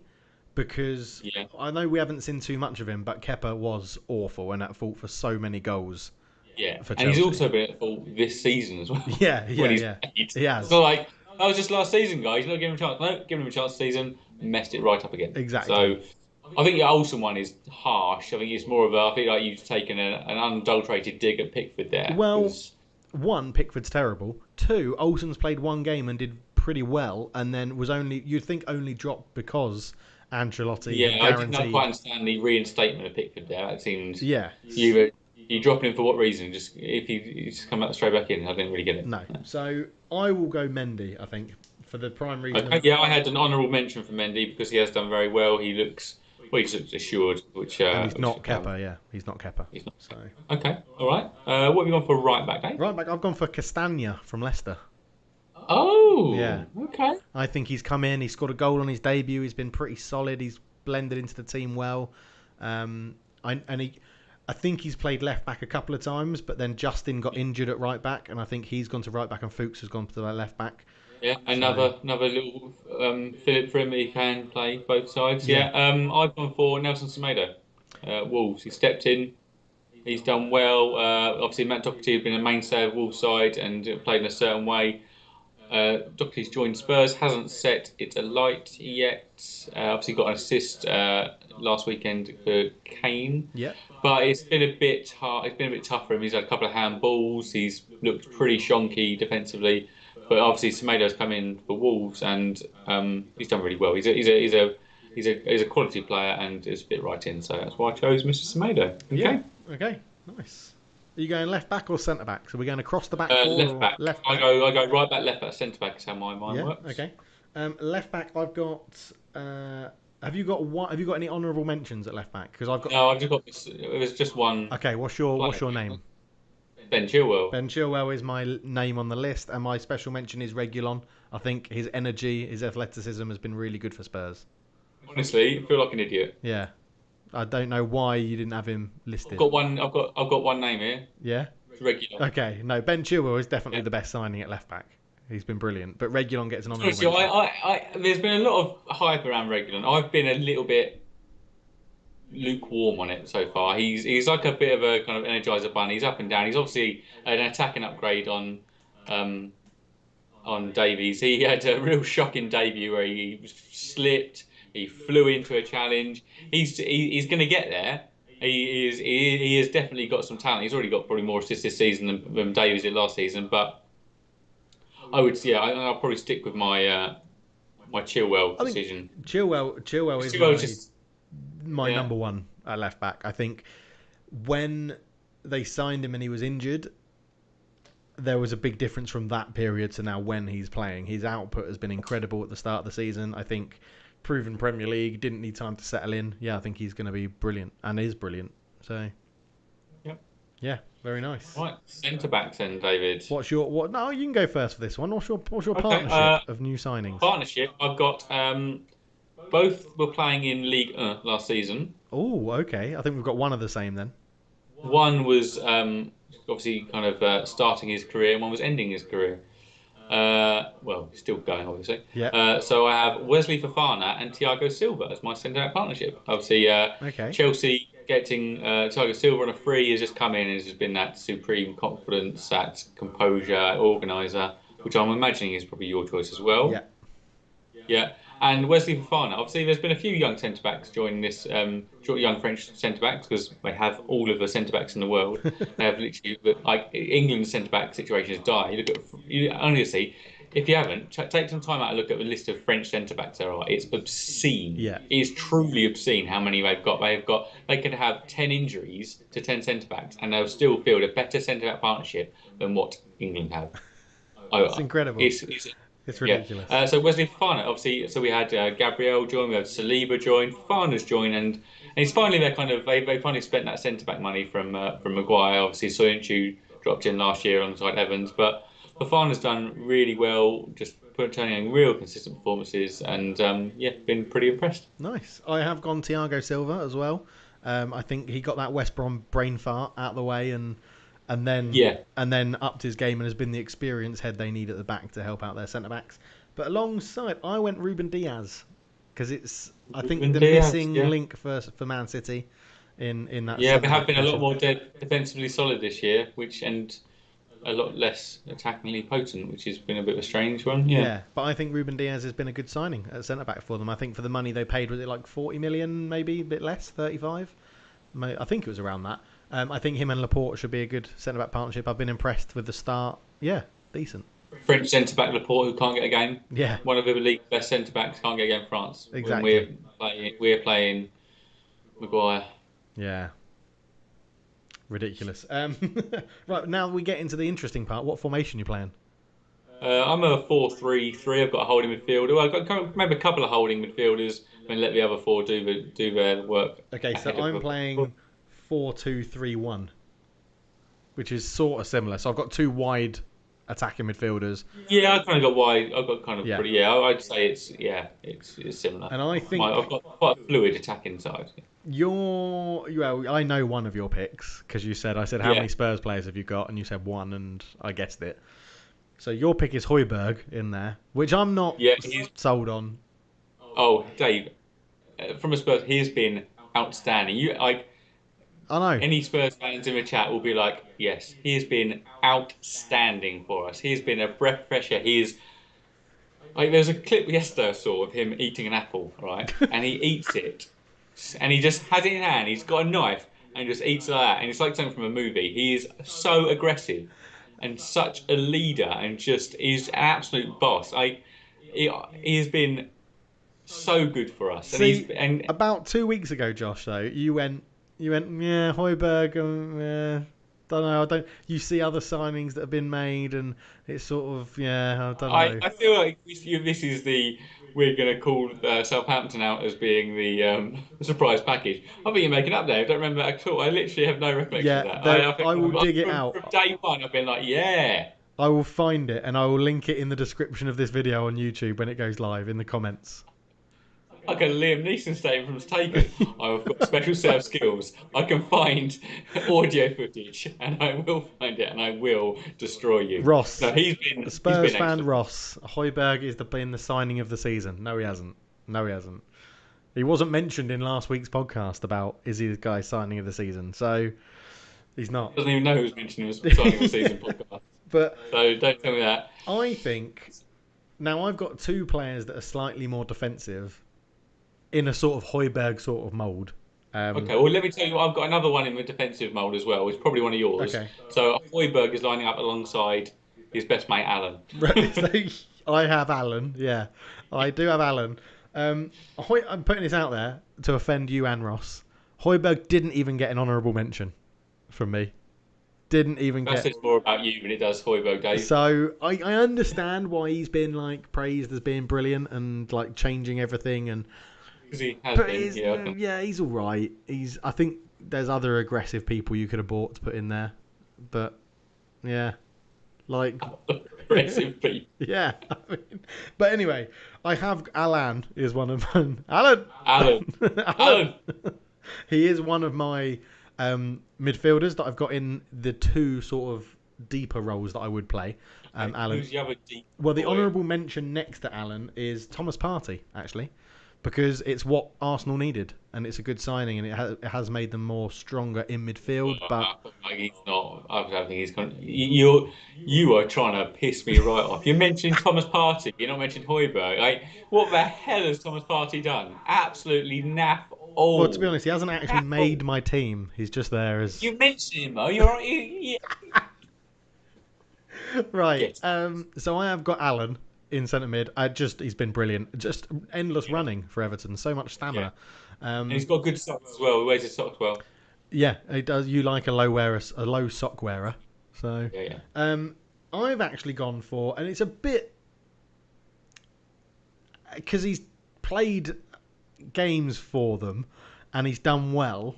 because Yeah, I know we haven't seen too much of him, but Kepa was awful and at fault for so many goals yeah, for and he's Chelsea. also been at fault this season as well Yeah, when yeah, he's yeah. played. He It's has. not like that was just last season, guys. Not giving him a chance. No, giving him a chance this season, messed it right up again. Exactly. So I think the Olsen one is harsh. I think it's more of a. I think like you've taken an unadulterated dig at Pickford there Well, because one, Pickford's terrible. Two, Olsen's played one game and did pretty well, and then was only you'd think only dropped because Ancelotti yeah, had I did not quite guaranteed. understand the reinstatement of Pickford there. That seems Yeah, you dropping him for what reason? Just if he just come out straight back in, I didn't really get it. no. So I will go Mendy. I think for the prime reason Okay, of yeah, I had an honourable mention for Mendy because he has done very well. He just looks assured, and he's which not Kepa. Yeah, he's not Kepa. he's not. So Okay, all right. What have you gone for right back, Dave? right back, I've gone for Castagna from Leicester. Yeah, Oh, okay. I think he's come in. He scored a goal on his debut. He's been pretty solid. He's blended into the team well. Um, I think he's played left back a couple of times, but then Justin got injured at right back, and I think he's gone to right back, and Fuchs has gone to the left back. Yeah, So another little Philip for him. He can play both sides. yeah, Yeah. I've gone for Nelson Semedo, Wolves. He stepped in. He's done well. Obviously, Matt Doherty has been a mainstay of Wolves side and played in a certain way. Doherty's joined Spurs, hasn't set it alight yet. Obviously, got an assist last weekend for Kane, yeah, but it's been a bit hard. It's been a bit tough for him. He's had a couple of handballs. He's looked pretty shonky defensively, but obviously Semedo's come in for Wolves and he's done really well. He's a quality player and is a bit right in. So that's why I chose Mr. Semedo. yeah. Okay. Okay, nice. Are you going left back or centre back? So we're going across the back four Left or back. left I back? go right back, left back, centre back is how my mind Yeah. works. Okay. Left back, I've got. Have you got one? Have you got any honourable mentions at left back? Because I've got. No, I've just got this. It was just one Okay, what's player. your name? Ben Chilwell. Ben Chilwell is my name on the list, and my special mention is Reguilon. I think his energy, his athleticism has been really good for Spurs. Honestly, I feel like an idiot. Yeah, I don't know why you didn't have him I've listed. got one. I've got one name here. Yeah. It's regular. Okay. No, Ben Chilwell is definitely Yeah. the best signing at left back. He's been brilliant, but Reguilon gets an honourable Honestly, mention. there's been a lot of hype around Regular. I've been a little bit lukewarm on it so far. He's like a bit of a kind of energizer bunny. He's up and down. He's obviously an attacking upgrade um, on Davies. He had a real shocking debut where he slipped. He flew into a challenge. He's going to get there. He has definitely got some talent. He's already got probably more assists this season than Davies did last season. But I'll probably stick with my Chilwell I think decision. Chilwell is Chilwell just my yeah. number one at left back. I think when they signed him and he was injured, there was a big difference from that period to now when he's playing. His output has been incredible at the start of the season. I think proven Premier League, didn't need time to settle in. Yeah, I think he's going to be brilliant and is brilliant. So, Yep. yeah, very nice. Right, centre backs then, David. What's your what? No, you can go first for this one. What's your Okay, partnership of new signings? partnership. I've got both were playing in League 1 last season. Oh, okay. I think we've got one of the same then. One was obviously kind of starting his career, and one was ending his career. Well, still going, obviously. Yeah. So I have Wesley Fofana and Thiago Silva as my centre-back partnership. Obviously, Okay. Chelsea getting Thiago Silva on a free has just come in and has just been that supreme confidence, that composure, organiser, which I'm imagining is probably your choice as well. Yeah. Yeah. And Wesley Fofana. Obviously, there's been a few young centre backs joining this, young French centre backs because they have all of the centre backs in the world. They have literally, like England's centre back situation is dire. Honestly, if you haven't, take some time out and look at the list of French centre backs there are. It's obscene. Yeah. It is truly obscene how many they've got. They could have 10 injuries to 10 centre backs and they'll still field a better centre back partnership than what England have. It's incredible. It's ridiculous. Yeah. So Wesley Fofana, obviously, so we had Gabriel join, we had Saliba join, Fofana's join, and he's finally they finally spent that centre back money from Maguire. Obviously, Soyuncu dropped in last year alongside Evans, but Fofana's done really well, just turning in real consistent performances, and been pretty impressed. Nice. I have gone Thiago Silva as well. I think he got that West Brom brain fart out of the way and Yeah. and then upped his game and has been the experience head they need at the back to help out their centre backs. But alongside, I went Ruben Diaz because it's I think Ruben the Diaz, missing yeah. link for Man City in that Yeah, we centre have back been a lot position. more defensively solid this year, and a lot less attackingly potent, which has been a bit of a strange one. Yeah. Yeah, but I think Ruben Diaz has been a good signing at centre back for them. I think for the money they paid, was it like 40 million, maybe a bit less, 35? I think it was around that. I think him and Laporte should be a good centre back partnership. I've been impressed with the start. Yeah, decent. French centre back Laporte, who can't get a game. Yeah, One of the league's best centre backs can't get a game for France. When exactly. we're playing Maguire. Yeah, ridiculous. Right, now we get into the interesting part. What formation you playing? I'm a 4-3-3. I've got a holding midfielder. I've got maybe a couple of holding midfielders and let the other four do their work Okay, so ahead of I'm them. playing 4-2-3-1, which is sort of similar. So I've got two wide attacking midfielders. Yeah, I kind of got wide. I've got kind of Yeah, pretty. Yeah, I'd say it's similar. and I think I've got quite a fluid attacking side. well, I know one of your picks because I said how Yeah, many Spurs players have you got, and you said one, and I guessed it. So your pick is Højbjerg in there, which I'm not yeah. sold on. Oh, Dave, from a Spurs, he has been outstanding. I know. Any Spurs fans in the chat will be like, yes, he has been outstanding for us. He has been a breath of fresh air. He is like there's a clip yesterday I saw of him eating an apple, right? And he eats it, and he just has it in hand. He's got a knife and just eats it like that, and it's like something from a movie. He is so aggressive and such a leader, and just is an absolute boss. He has been so good for us, and See, about 2 weeks ago, Josh, though, yeah, Højbjerg, yeah, don't know, I don't. You see other signings that have been made, and it's sort of, yeah, I don't know. I feel like this is we're going to call Southampton out as being the surprise package. I think you're making up there. I don't remember that at all. I literally have no recollection of Yeah, that. there, I think I will dig it from out. day one, I've been like, yeah, I will find it, and I will link it in the description of this video on YouTube when it goes live in the comments. like a Liam Neeson statement from Taken. I've got a special set of skills. I can find audio footage, and I will find it, and I will destroy you. Ross, No, the he's Spurs been fan excellent. Ross, Højbjerg is been the signing of the season. No, he hasn't. No, he hasn't. He wasn't mentioned in last week's podcast about is he the guy signing of the season. So he's not. Doesn't even know who's mentioning his signing of the season podcast. But So don't tell me that. I think now I've got two players that are slightly more defensive in a sort of Højbjerg sort of mould. Okay, well, let me tell you, I've got another one in the defensive mould as well. It's probably one of yours. Okay. So Højbjerg is lining up alongside his best mate, Alan. So I have Alan. Yeah, I do have Alan. I'm putting this out there to offend you and Ross. Højbjerg didn't even get an honourable mention from me. Didn't even That get. says more about you than it does Højbjerg, Dave. So I understand why he's been like praised as being brilliant and like changing everything, and Because he has but been, yeah. yeah, he's all right. I think there's other aggressive people you could have bought to put in there, but yeah, like Aggressive people. yeah. I mean, but anyway, I have Alan is one of mine. Alan. Alan. Alan. He is one of my midfielders that I've got in the two sort of deeper roles that I would play. Alan. Who's the other deep Well, the boy? honourable mention next to Alan is Thomas Partey, actually, because it's what Arsenal needed, and it's a good signing, and it has made them more stronger in midfield. But He's not. I don't think he's going. You are trying to piss me right off. You mentioned Thomas Partey. You're not mentioned Højbjerg. Like, what the hell has Thomas Partey done? Absolutely naff all. well, to be honest, he hasn't actually made my team. He's just there as You mentioned him though. right. Yes. So I have got Alan in centre mid. He's been brilliant. Just endless running for Everton. So much stamina. And he's got good socks as well. He wears his socks well. Yeah, he does. You like a low sock wearer. So Yeah. I've actually gone for, and it's a bit because he's played games for them and he's done well,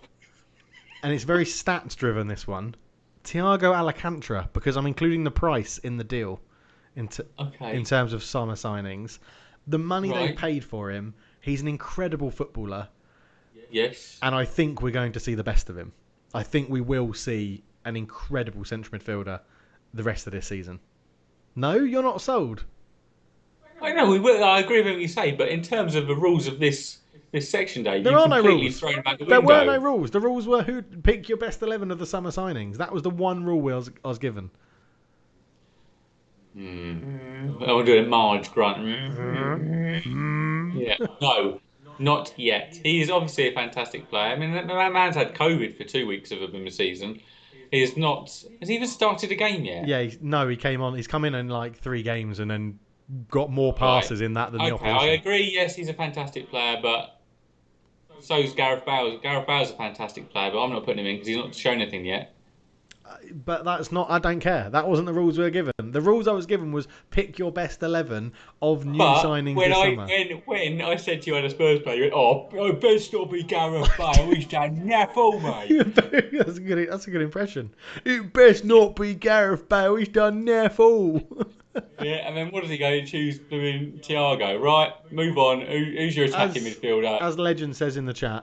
and it's very stats driven. This one, Thiago Alcantara, because I'm including the price in the deal in terms of summer signings. The money they Right. paid for him, he's an incredible footballer, Yes. and I think we're going to see the best of him. I think we will see an incredible central midfielder the rest of this season. No, you're not sold. I know I agree with what you say, but in terms of the rules of this section day, There you are no completely rules. thrown them out the There were no window. rules. The rules were who pick your best 11 of the summer signings. That was the one rule I was given. I'll do a Marge grunt. Yeah, no, not yet. He is obviously a fantastic player. I mean, that man's had COVID for 2 weeks of the season. He is not. Has he even started a game yet? Yeah, no, he came on. He's come in like 3 games and then got more Right. passes in that than the Okay, I opposition. agree. Yes, he's a fantastic player, but so is Gareth Bale. Gareth Bale's a fantastic player, but I'm not putting him in because he's not shown anything yet. But that's not. I don't care. That wasn't the rules we were given. The rules I was given was pick your best 11 of new But signings when this I summer. when I said to you I had a Spurs player, you went, "Oh, I best not be Gareth Bale. He's done naffle, mate." That's a good impression. It best not be Gareth Bale. He's done naff all. Yeah, and then what does he go? Choose blooming Thiago, right? Move on. Who's your attacking As midfielder? as Legend says in the chat,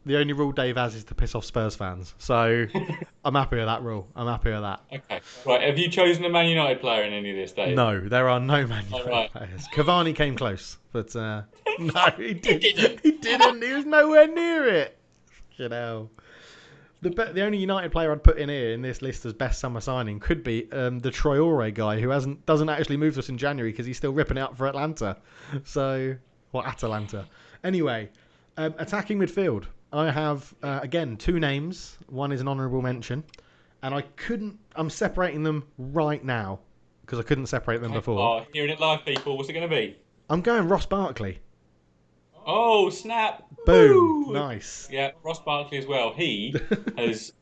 the only rule Dave has is to piss off Spurs fans. So I'm happy with that rule. I'm happy with that. Okay, right. Have you chosen a Man United player in any of this, Dave? No, there are no Man All United right. players. Cavani came close, but no, he didn't. He didn't. He was nowhere near it. You know. The only United player I'd put in here in this list as best summer signing could be the Traore guy who doesn't actually move to us in January because he's still ripping it up for Atlanta. So, or Atalanta. Anyway, attacking midfield. I have again 2 names. One is an honourable mention, and I'm separating them right now because I couldn't separate them before. Oh, hearing it live, people. What's it going to be? I'm going Ross Barkley. Oh, snap! Boom, Woo! nice. Yeah, Ross Barkley as well. Has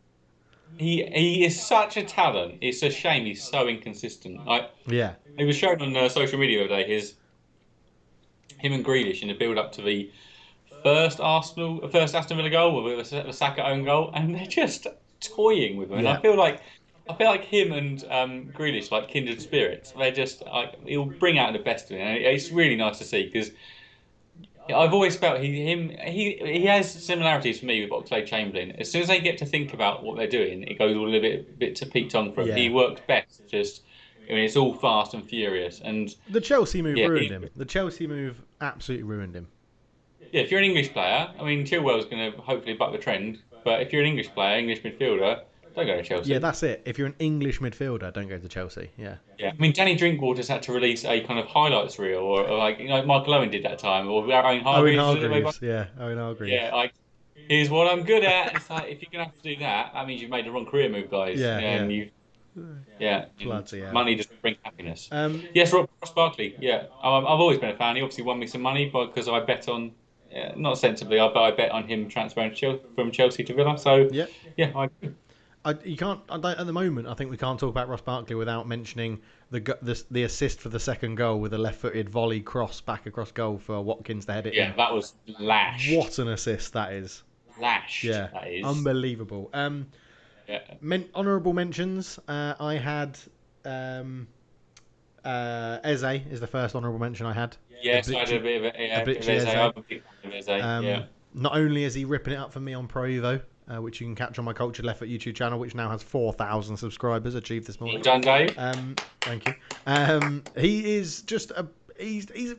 he is such a talent. It's a shame he's so inconsistent. Like Yeah, it was shown on social media the other day. Him and Grealish in the build up to the first Aston Villa goal with the Saka own goal, and they're just toying with him. And yeah. I feel like him and Grealish like kindred spirits. They're just like he'll bring out the best of him. And it's really nice to see because I've always felt he has similarities for me with Oxlade-Chamberlain. As soon as they get to think about what they're doing, it goes all a bit to Pete Tong for him. He Yeah. works best just. I mean, it's all fast and furious, and The Chelsea move yeah, ruined him. The Chelsea move absolutely ruined him. yeah. If you're an English player, I mean, Chilwell's going to hopefully buck the trend. But if you're an English player, English midfielder, don't go to Chelsea. Yeah, that's it. If you're an English midfielder, don't go to Chelsea. Yeah. Yeah, I mean, Danny Drinkwater's had to release a kind of highlights reel, or like Michael Owen did that time, or Owen Owen Hargreaves. Hargreaves. Yeah, Owen Hargreaves. Yeah, like here's what I'm good at. It's like if you're gonna have to do that, that means you've made the wrong career move, guys. Yeah, and yeah. and Bloody hell. money doesn't bring happiness. Um, Yes, Ross Barkley. Yeah, I've always been a fan. He obviously won me some money because I bet on, not sensibly, but I bet on him transferring from Chelsea to Villa. So yeah. yeah, You can't. I don't, at the moment, I think we can't talk about Ross Barkley without mentioning the assist for the second goal with a left-footed volley cross back across goal for Watkins to head it yeah, in. that was lashed. What an assist that is! Lashed. Yeah, That is. unbelievable. Yeah. Honourable mentions. I had Eze is the first honourable mention I had. Yes, I had a bit of Avicii Eze. Eze. I'm a big fan of Eze. Yeah. Not only is he ripping it up for me on Pro Evo, which you can catch on my Cultured Left Foot YouTube channel, which now has 4,000 subscribers achieved this morning. Well done, Dave. Thank you. He is just he's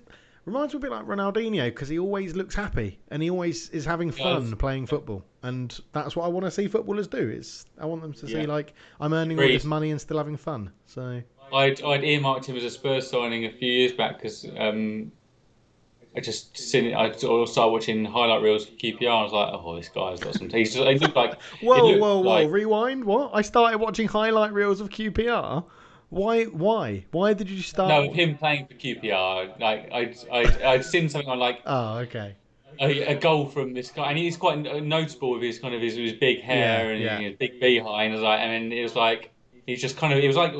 reminds me a bit like Ronaldinho because he always looks happy and he always is having fun playing football, and that's what I want to see footballers do. I want them to see like I'm earning all this money and still having fun. So I'd earmarked him as a Spurs signing a few years back because I started watching highlight reels of QPR. I was like, oh, this guy's got some taste. He looked like whoa! Rewind. What? I started watching highlight reels of QPR. Why did you start? No, him playing for QPR. Like I'd seen something on like Oh, okay. a goal from this guy, and he's quite noticeable with his kind of his big hair and his big behind. And then it was like he's just kind of it was like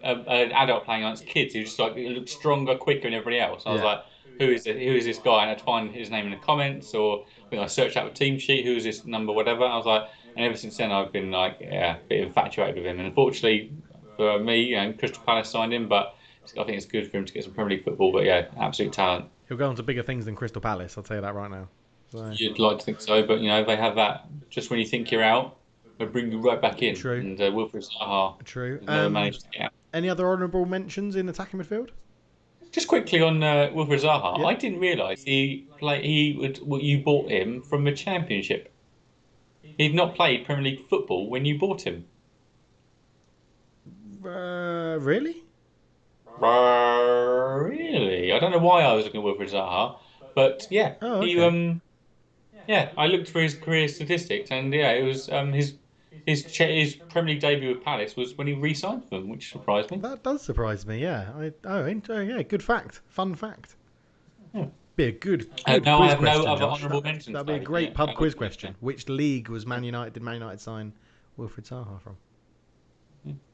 an adult playing against kids. He was just like he looked stronger, quicker than everybody else. I was like, who is this guy? And I'd find his name in the comments, or I searched out the team sheet. Who is this number? Whatever. I was like, and ever since then I've been like a bit infatuated with him. And unfortunately for me, Crystal Palace signed him, but I think it's good for him to get some Premier League football. But yeah, absolute talent. He'll go on to bigger things than Crystal Palace. I'll tell you that right now. So. You'd like to think so, but they have that. Just when you think you're out, I'd bring you right back in. True. And Wilfred Zaha True. has never managed to get out. Any other honourable mentions in attacking midfield? Just quickly on Wilfred Zaha, Yeah. I didn't realise you bought him from the Championship. He'd not played Premier League football when you bought him. Really? Really? I don't know why I was looking at Wilfred Zaha, but yeah, Oh, he okay. yeah, I looked for his career statistics, and yeah, it was his Premier League debut with Palace was when he re-signed for them, which surprised me. That does surprise me. Yeah. Yeah. Good fact. Fun fact. Yeah. Be a good No, I quiz have no question, other Josh. honourable mentions, That'd be a Dave. great Yeah, pub no, quiz question. Which league was Man United? Did Man United sign Wilfred Zaha from?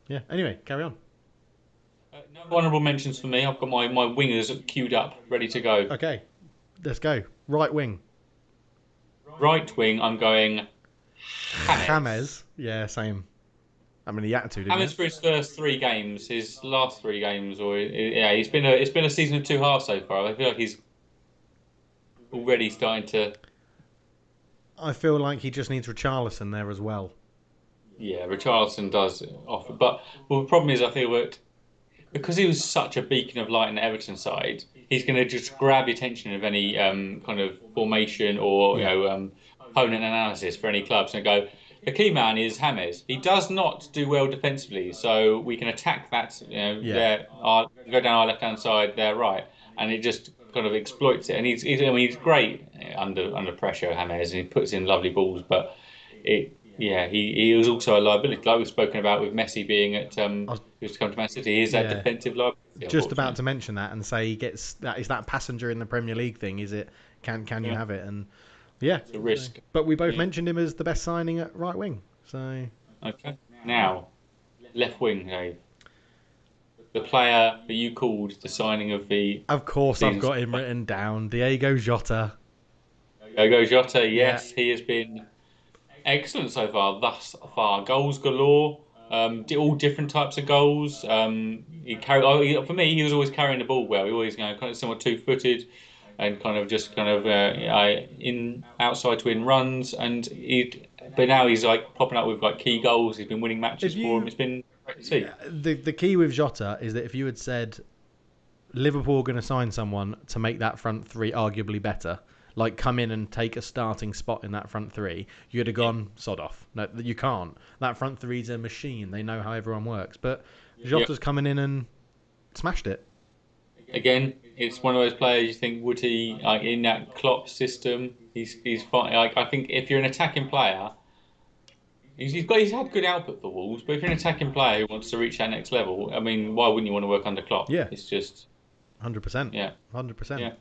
Yeah. Anyway, carry on. no honourable mentions for me. I've got my wingers queued up, ready to go. Okay, let's go. Right wing. Right wing, I'm going James. James. Yeah, same. I mean, he had to, didn't James he? for his first 3 games, his last 3 games, or yeah, it's been a season of 2 halves so far. I feel like he's already starting to. I feel like he just needs Richarlison there as well. Yeah, Richarlison does offer, but well, the problem is I feel that because he was such a beacon of light in the Everton side, he's going to just grab the attention of any kind of formation or Yeah. opponent analysis for any clubs and go. The key man is James. He does not do well defensively, so we can attack that. Yeah. Go down our left hand side, their right, and it just kind of exploits it. And I mean, he's great under pressure, James, and he puts in lovely balls. But yeah, he was also a liability, like we've spoken about with Messi being at I was, who's to come to Man City. He is that yeah. defensive liability, Just about unfortunately. to mention that and say he gets that is that passenger in the Premier League thing. Is it? Can you Yeah, have it? And yeah. it's a So, risk. but we both Yeah. mentioned him as the best signing at right wing. So Okay. Now, left wing, Dave. The player that you called the signing of the of course I've season. got him written down. Diego Jota. Diogo Jota, Yeah. yes, he has been excellent so far, thus far. Goals galore, all different types of goals. For me, he was always carrying the ball well. He always, kind of somewhat two-footed and kind of just kind of in outside to in runs. But now he's like popping up with like key goals. He's been winning If matches for him. you It's been great to see. the key with Jota is that if you had said Liverpool are going to sign someone to make that front three arguably better, like come in and take a starting spot in that front three, you'd have gone sod off. No, you can't. That front three's a machine. They know how everyone works. But Yeah. Jota's coming in and smashed it. Again, it's one of those players you think would he in that Klopp system? He's fine. I think if you're an attacking player, he's had good output for Wolves, but if you're an attacking player who wants to reach that next level, I mean, why wouldn't you want to work under Klopp? Yeah, It's just 100%. yeah, 100%. yeah.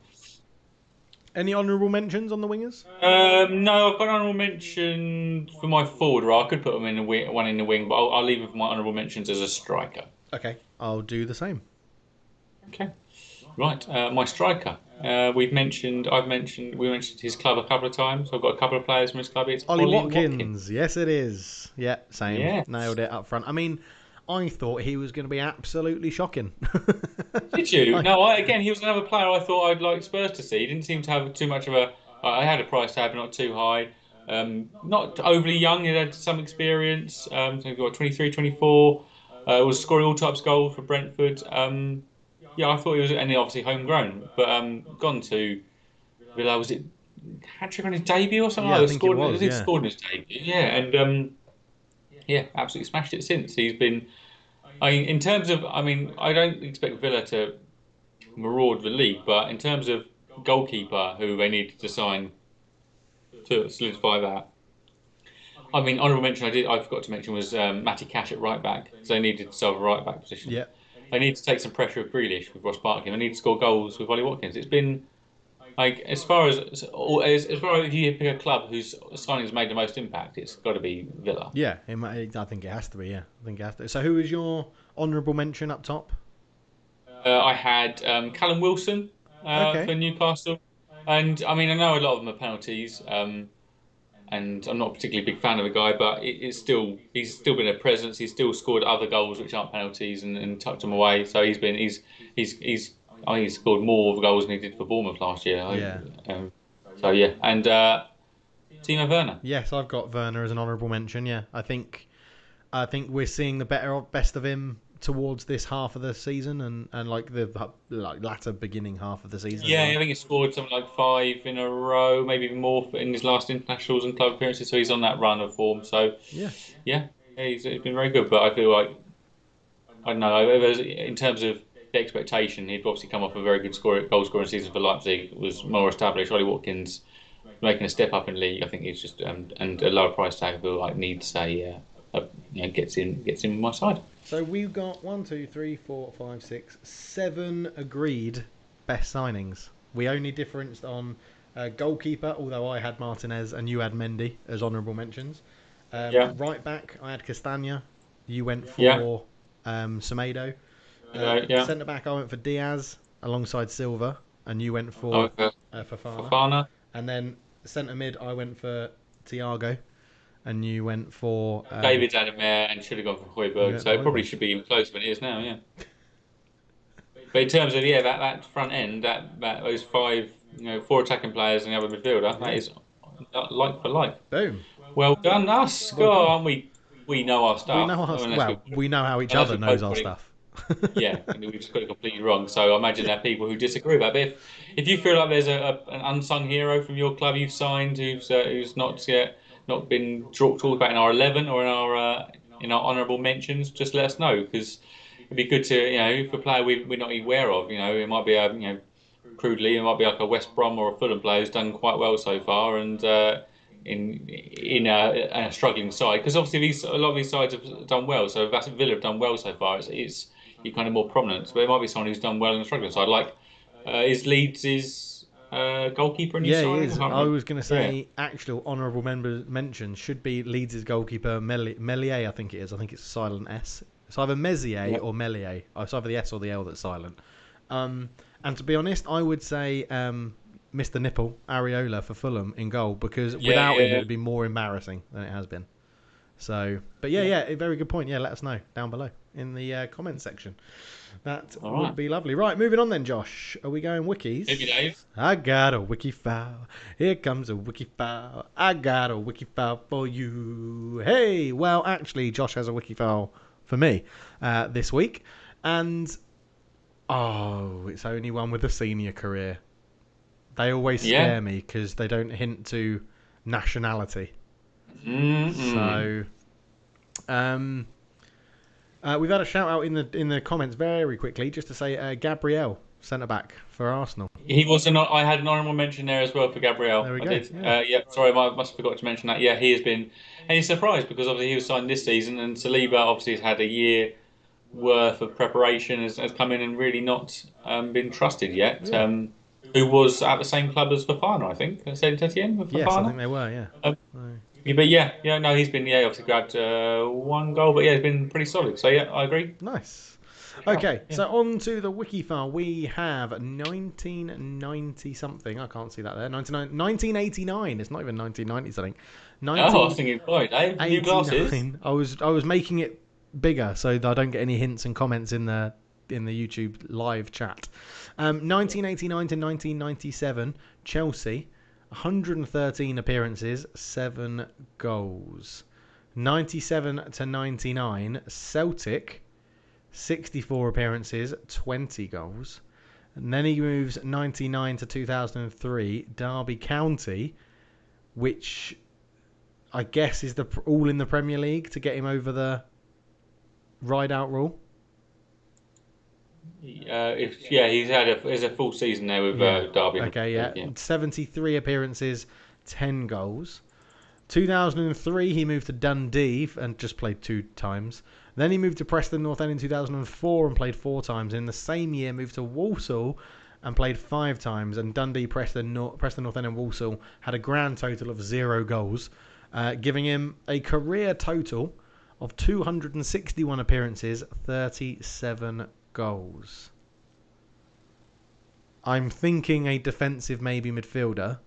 Any honourable mentions on the wingers? No, I've got an honourable mention for my forward row. I could put him in the wing, one in the wing, but I'll leave him for my honourable mentions as a striker. Okay, I'll do the same. Okay, right. My striker. We mentioned his club a couple of times. I've got a couple of players from his club. It's Ollie Ollie Watkins. Watkins. Yes, it is. Yeah, same. Yes. Nailed it up front. I mean, I thought he was going to be absolutely shocking. Did you? I, No, again, he was another player I thought I'd like Spurs to see. He didn't seem to have too much of a. I had a price tag, but not too high. Not overly young. He had some experience. So he got 23, 24. Was scoring all types of goals for Brentford. Yeah, I thought he was, and he obviously homegrown, but gone to Villa. Was it hat trick on his debut or something? yeah, Like I that? think it was. He Yeah. scored in his debut. Yeah, and yeah, absolutely smashed it since. He's been. In terms of, I mean, I don't expect Villa to maraud the league, but in terms of goalkeeper who they needed to sign to solidify that, I mean, honourable mention I forgot to mention was Matty Cash at right back because they needed to solve a right back position. Yeah. They need to take some pressure of Grealish with Ross Barkley. They need to score goals with Ollie Watkins. It's been like as far as if you pick a club whose signings made the most impact, it's got to be Villa. Yeah, I think it has to be. Yeah, I think it has to. So, who is your honourable mention up top? I had Callum Wilson Okay. for Newcastle, and I mean I know a lot of them are penalties, and I'm not a particularly big fan of the guy, but he's still been a presence. He's still scored other goals which aren't penalties and tucked them away. So he's I think he's scored more goals than he did for Bournemouth last year. Yeah. So yeah, and Timo Werner. Yes, I've got Werner as an honourable mention. Yeah, I think we're seeing the best of him towards this half of the season and like the latter beginning half of the season as Yeah, well. I think he scored something like 5 in a row, maybe even more in his last internationals and club appearances. So he's on that run of form. So Yeah, yeah, he's been very good. But I feel like I don't know. In terms of the expectation, he'd obviously come off a very good goal scoring season for Leipzig. Was more established. Ollie Watkins making a step up in league. I think he's just and a lower price tag. I feel like needs gets in my side. so we've got 7 agreed best signings. We only differenced on goalkeeper, although I had Martinez and you had Mendy as honourable mentions. Yeah, Right back, I had Castagna. You went yeah, for Semedo. yeah. Centre back, I went for Diaz alongside Silva, and you went Oh, for for Fafana. Fafana. And then centre mid, I went for Thiago, and you went for David's had a mare and should have gone for you Højbjerg, went so for it probably Højbjerg. should be even closer than it is now. Yeah, but in terms of that front end, that those five, four attacking players and the other midfielder, that Yeah, is like for like. boom. Well done, us. Well God, done. aren't we? We know our We stuff. know our we know how each Unless other we knows both our got it. stuff. Yeah, and we've just got it completely wrong. So I imagine there are people who disagree about it. If you feel like there's an unsung hero from your club you've signed who's not yet not been talked about in our 11 or in our honourable mentions, just let us know because it'd be good to if a player we're not aware of, it might be crudely it might be like a West Brom or a Fulham player who's done quite well so far and in a struggling side because obviously a lot of these sides have done well. So if Villa have done well so far. It's you're kind of more prominent. But there might be someone who's done well in the struggling side. Like is Leeds' goalkeeper a new Yeah, he signing? I is. can't I remember. was going to Yeah, say actual honourable mention should be Leeds' goalkeeper Melier. I think it is. I think it's a silent S. It's either Mezier yeah, or Melier. It's either the S or the L that's silent. Um, and to be honest, I would say Mr. Nipple Areola for Fulham in goal because yeah, without him it yeah. would be more embarrassing than it has been. So, but yeah, a very good point. Yeah, let us know down below in the comment section. That All would right, be lovely. Right, moving on then, Josh. Are we going maybe wikis? Dave. I got a Wikifile. Here comes a Wikifile. I got a Wikifile for you. Hey, well, actually, Josh has a Wikifile for me this week. And, oh, it's only one with a senior career. They always Yeah. scare me because they don't hint to nationality. Mm-mm. So, um, we've had a shout out in the comments very quickly just to say Gabriel, centre back for Arsenal. He was I had an honourable mention there as well for Gabriel. There we I go. did. Yeah. Yeah, sorry, I must have forgot to mention that. Yeah, he has been, and he's surprised because obviously he was signed this season, and Saliba obviously has had a year worth of preparation, has come in and really not been trusted yet. Yeah. Who was at the same club as Fafana, I think. Saint Etienne with Yes, I think Fafana. they were. Yeah. Um, So, but yeah, no, he's been obviously grabbed one goal, but yeah, he's been pretty solid. So yeah, I agree. nice. Good shout. Okay, Yeah. so on to the wiki file. We have 1990 something. I can't see that there. 1989. It's not even 1990 something. Oh, I was thinking, boy, Dave, new glasses. 1989. I was making it bigger so that I don't get any hints and comments in the YouTube live chat. 1989 to 1997, Chelsea, 113 appearances, 7 goals. 97 to 99, Celtic, 64 appearances, 20 goals. And then he moves 99 to 2003, Derby County, which I guess is all in the Premier League to get him over the ride out rule. He's had a full season there with Yeah. Derby. Okay, yeah. Yeah. 73 appearances, 10 goals. 2003, he moved to Dundee and just played 2 times. Then he moved to Preston North End in 2004 and played 4 times. In the same year, moved to Walsall and played 5 times. And Dundee, Preston North End and Walsall had a grand total of 0 goals, giving him a career total of 261 appearances, 37 goals. I'm thinking a defensive, maybe midfielder.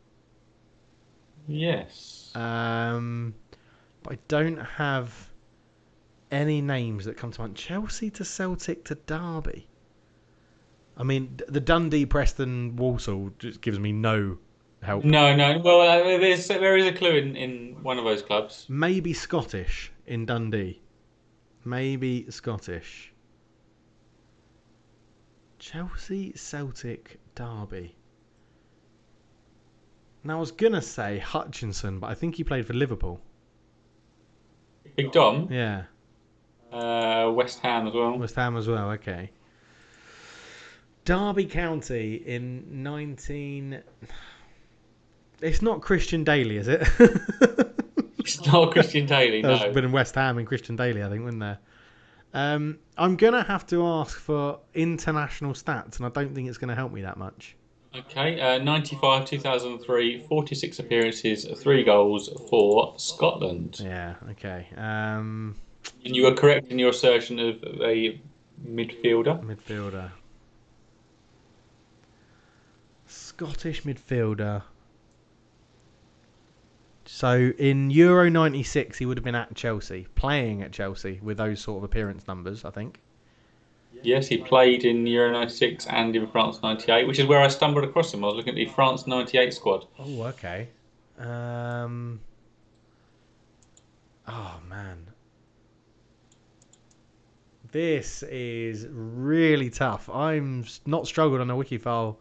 Yes. But I don't have any names that come to mind. Chelsea to Celtic to Derby. I mean, the Dundee, Preston, Walsall just gives me no help. No, no. Well, there is a clue in one of those clubs. Maybe Scottish in Dundee. Maybe Scottish. Chelsea, Celtic, Derby. Now I was gonna say Hutchinson, but I think he played for Liverpool. Big Dom, Yeah, West Ham as well. West Ham as well. Okay. Derby County in 19. It's not Christian Daly, is it? It's not Christian Daly, There's no. been in West Ham and Christian Daly, I think, wasn't there? I'm gonna have to ask for international stats, and I don't think it's gonna help me that much. Okay, 95, 2003, 46 appearances, 3 goals for Scotland. Yeah. Okay. And you are correct in your assertion of a midfielder. Midfielder. Scottish midfielder. So in Euro '96, he would have been at Chelsea, playing at Chelsea with those sort of appearance numbers, I think. Yes, he played in Euro 96 and in France 98, which is where I stumbled across him. I was looking at the France 98 squad. Oh, okay. Um. Oh man, this is really tough. I'm not struggled on a Wikifile.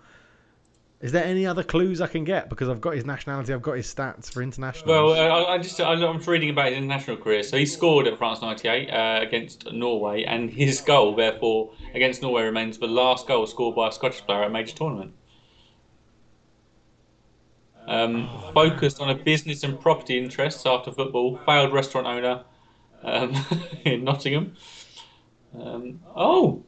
Is there any other clues I can get? Because I've got his nationality, I've got his stats for Well, internationals. I'm just reading about his international career. So he scored at France 98 against Norway, and his goal, therefore, against Norway remains the last goal scored by a Scottish player at a major tournament. Oh man. Focused on a business and property interests after football, failed restaurant owner um, in Nottingham. Oh,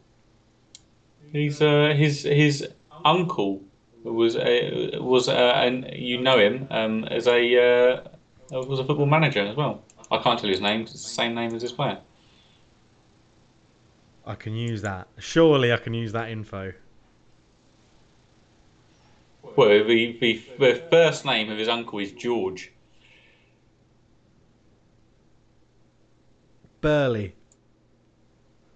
his uncle and you know him as was a football manager as well. I can't tell you his name. It's the same name as his player. I can use that. Surely I can use that info. Well, the first name of his uncle is George. Burley.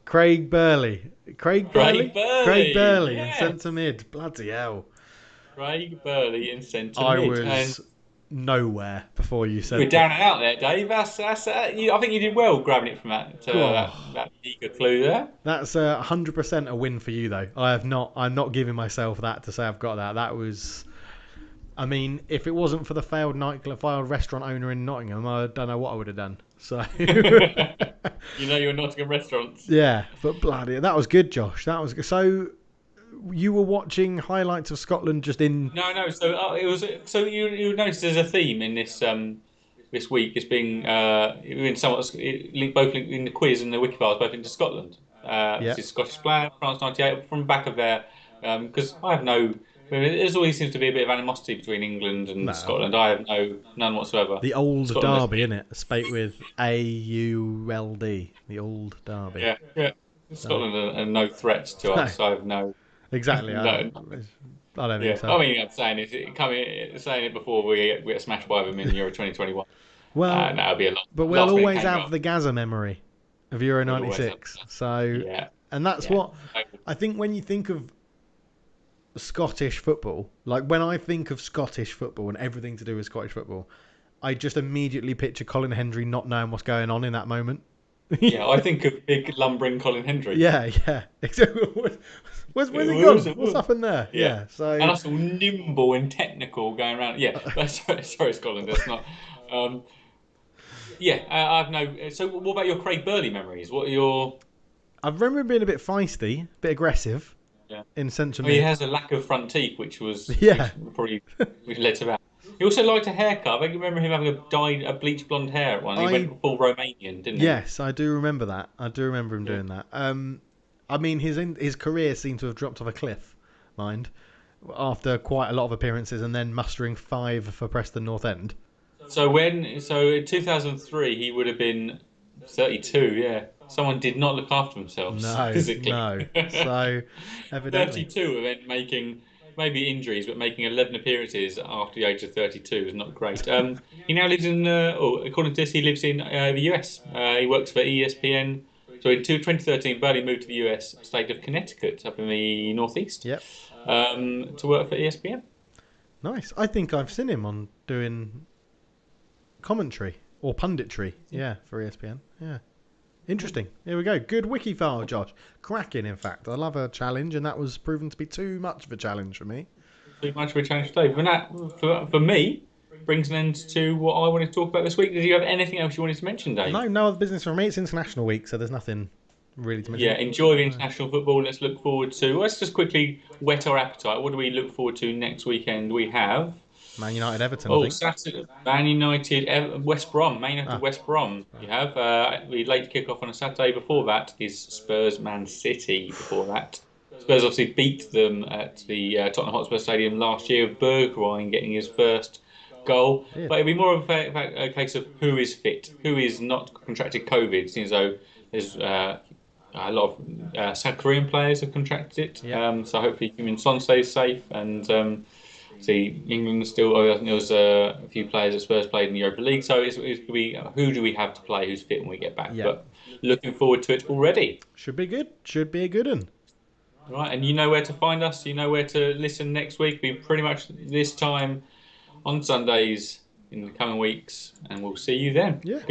Craig Burley. Craig Craig Burley? Craig Burley. Burley in Yes, centre mid. Bloody hell. Craig Burley in centre I mid, and was nowhere before you you were said that. down and out there, Dave. I think you did well grabbing it from Oh, that eager clue there. that's 100% a win for you, though. I'm not giving myself that to say I've got that. That was. I mean, if it wasn't for the failed restaurant owner in Nottingham, I don't know what I would have done. So. You know your Nottingham restaurants. Yeah, but bloody, that was good, Josh. That was good. So you were watching highlights of Scotland just in. No, no. So it was. So you notice there's a theme in this week. It's being in somewhat both in the quiz and the Wikifiles both into Scotland. Yeah. This is Scottish player, France '98 from the back of there. Because I have no. I mean, there's always seems to be a bit of animosity between England and No. Scotland. I have none whatsoever. The old Scotland is derby, innit? Spelt with AULD. The old derby. yeah, yeah. So, Scotland are no threats to no, us. I have no exactly. no. I don't think Yeah, so. I mean, I'm saying saying it before we get smashed by them in Euro 2021. Well, That would be a lot, but we'll last minute always hang have up. the Gaza memory of Euro We'll always have '96. So, yeah, and that's yeah. what I think when you think of Scottish football, like when I think of Scottish football and everything to do with Scottish football, I just immediately picture Colin Hendry not knowing what's going on in that moment. Yeah, I think of big lumbering Colin Hendry. Yeah, yeah. Where's he Where's gone? it? What's happened there? Yeah, Yeah. So and us all nimble and technical going around. Yeah, but sorry, Scotland. That's not. Um, yeah, I've no. So, what about your Craig Burley memories? What are your? I remember him being a bit feisty, a bit aggressive Yeah, in centre I mean, he mid. has a lack of front teeth, Yeah. which probably which led to that. He also liked a haircut. I remember him having a bleach blonde hair at one. He I went full Romanian, didn't he? Yes, I do remember that. I do remember him Yeah. doing that. I mean, his career seemed to have dropped off a cliff, mind, after quite a lot of appearances and then mustering 5 for Preston North End. So in 2003 he would have been 32. Yeah, someone did not look after themselves No, physically. no. So, evidently. 32 and then making maybe injuries, but making 11 appearances after the age of 32 is not great. He now lives in, according to this, he lives in the US. He works for ESPN. So in 2013, Burley moved to the US state of Connecticut, up in the northeast, Yep. to work for ESPN. Nice. I think I've seen him on doing commentary or punditry. Yeah, for ESPN. Yeah. Interesting. Here we go. Good Wikifile, Josh. Cracking, in fact. I love a challenge, and that was proven to be too much of a challenge for me. Too much of a challenge today. But that, for me, brings an end to what I wanted to talk about this week. Did you have anything else you wanted to mention, Dave? No, no other business for me. It's International Week, so there's nothing really to mention. Yeah, enjoy the international football. Let's look forward to. Let's just quickly whet our appetite. What do we look forward to next weekend? We have Man United, Everton, I think. Saturday, Man United, West Brom, Man United, Ah, West Brom. You have the late kick off on a Saturday. Before that is Spurs, Man City. Before that, Spurs obviously beat them at the Tottenham Hotspur Stadium last year. Bergwijn getting his first goal, yeah. but it'll be more of a case of who is fit, who is not contracted COVID. Seems though there's a lot of South Korean players have contracted it. Yeah. So hopefully Heung-min Son stays safe and. See, England still. I think there was a few players that Spurs played in the Europa League, so it's going to be who do we have to play, who's fit when we get back. Yeah. But looking forward to it already. Should be good. Should be a good one. Right, and you know where to find us. You know where to listen next week. Be pretty much this time on Sundays in the coming weeks, and we'll see you then. Yeah. Goodbye.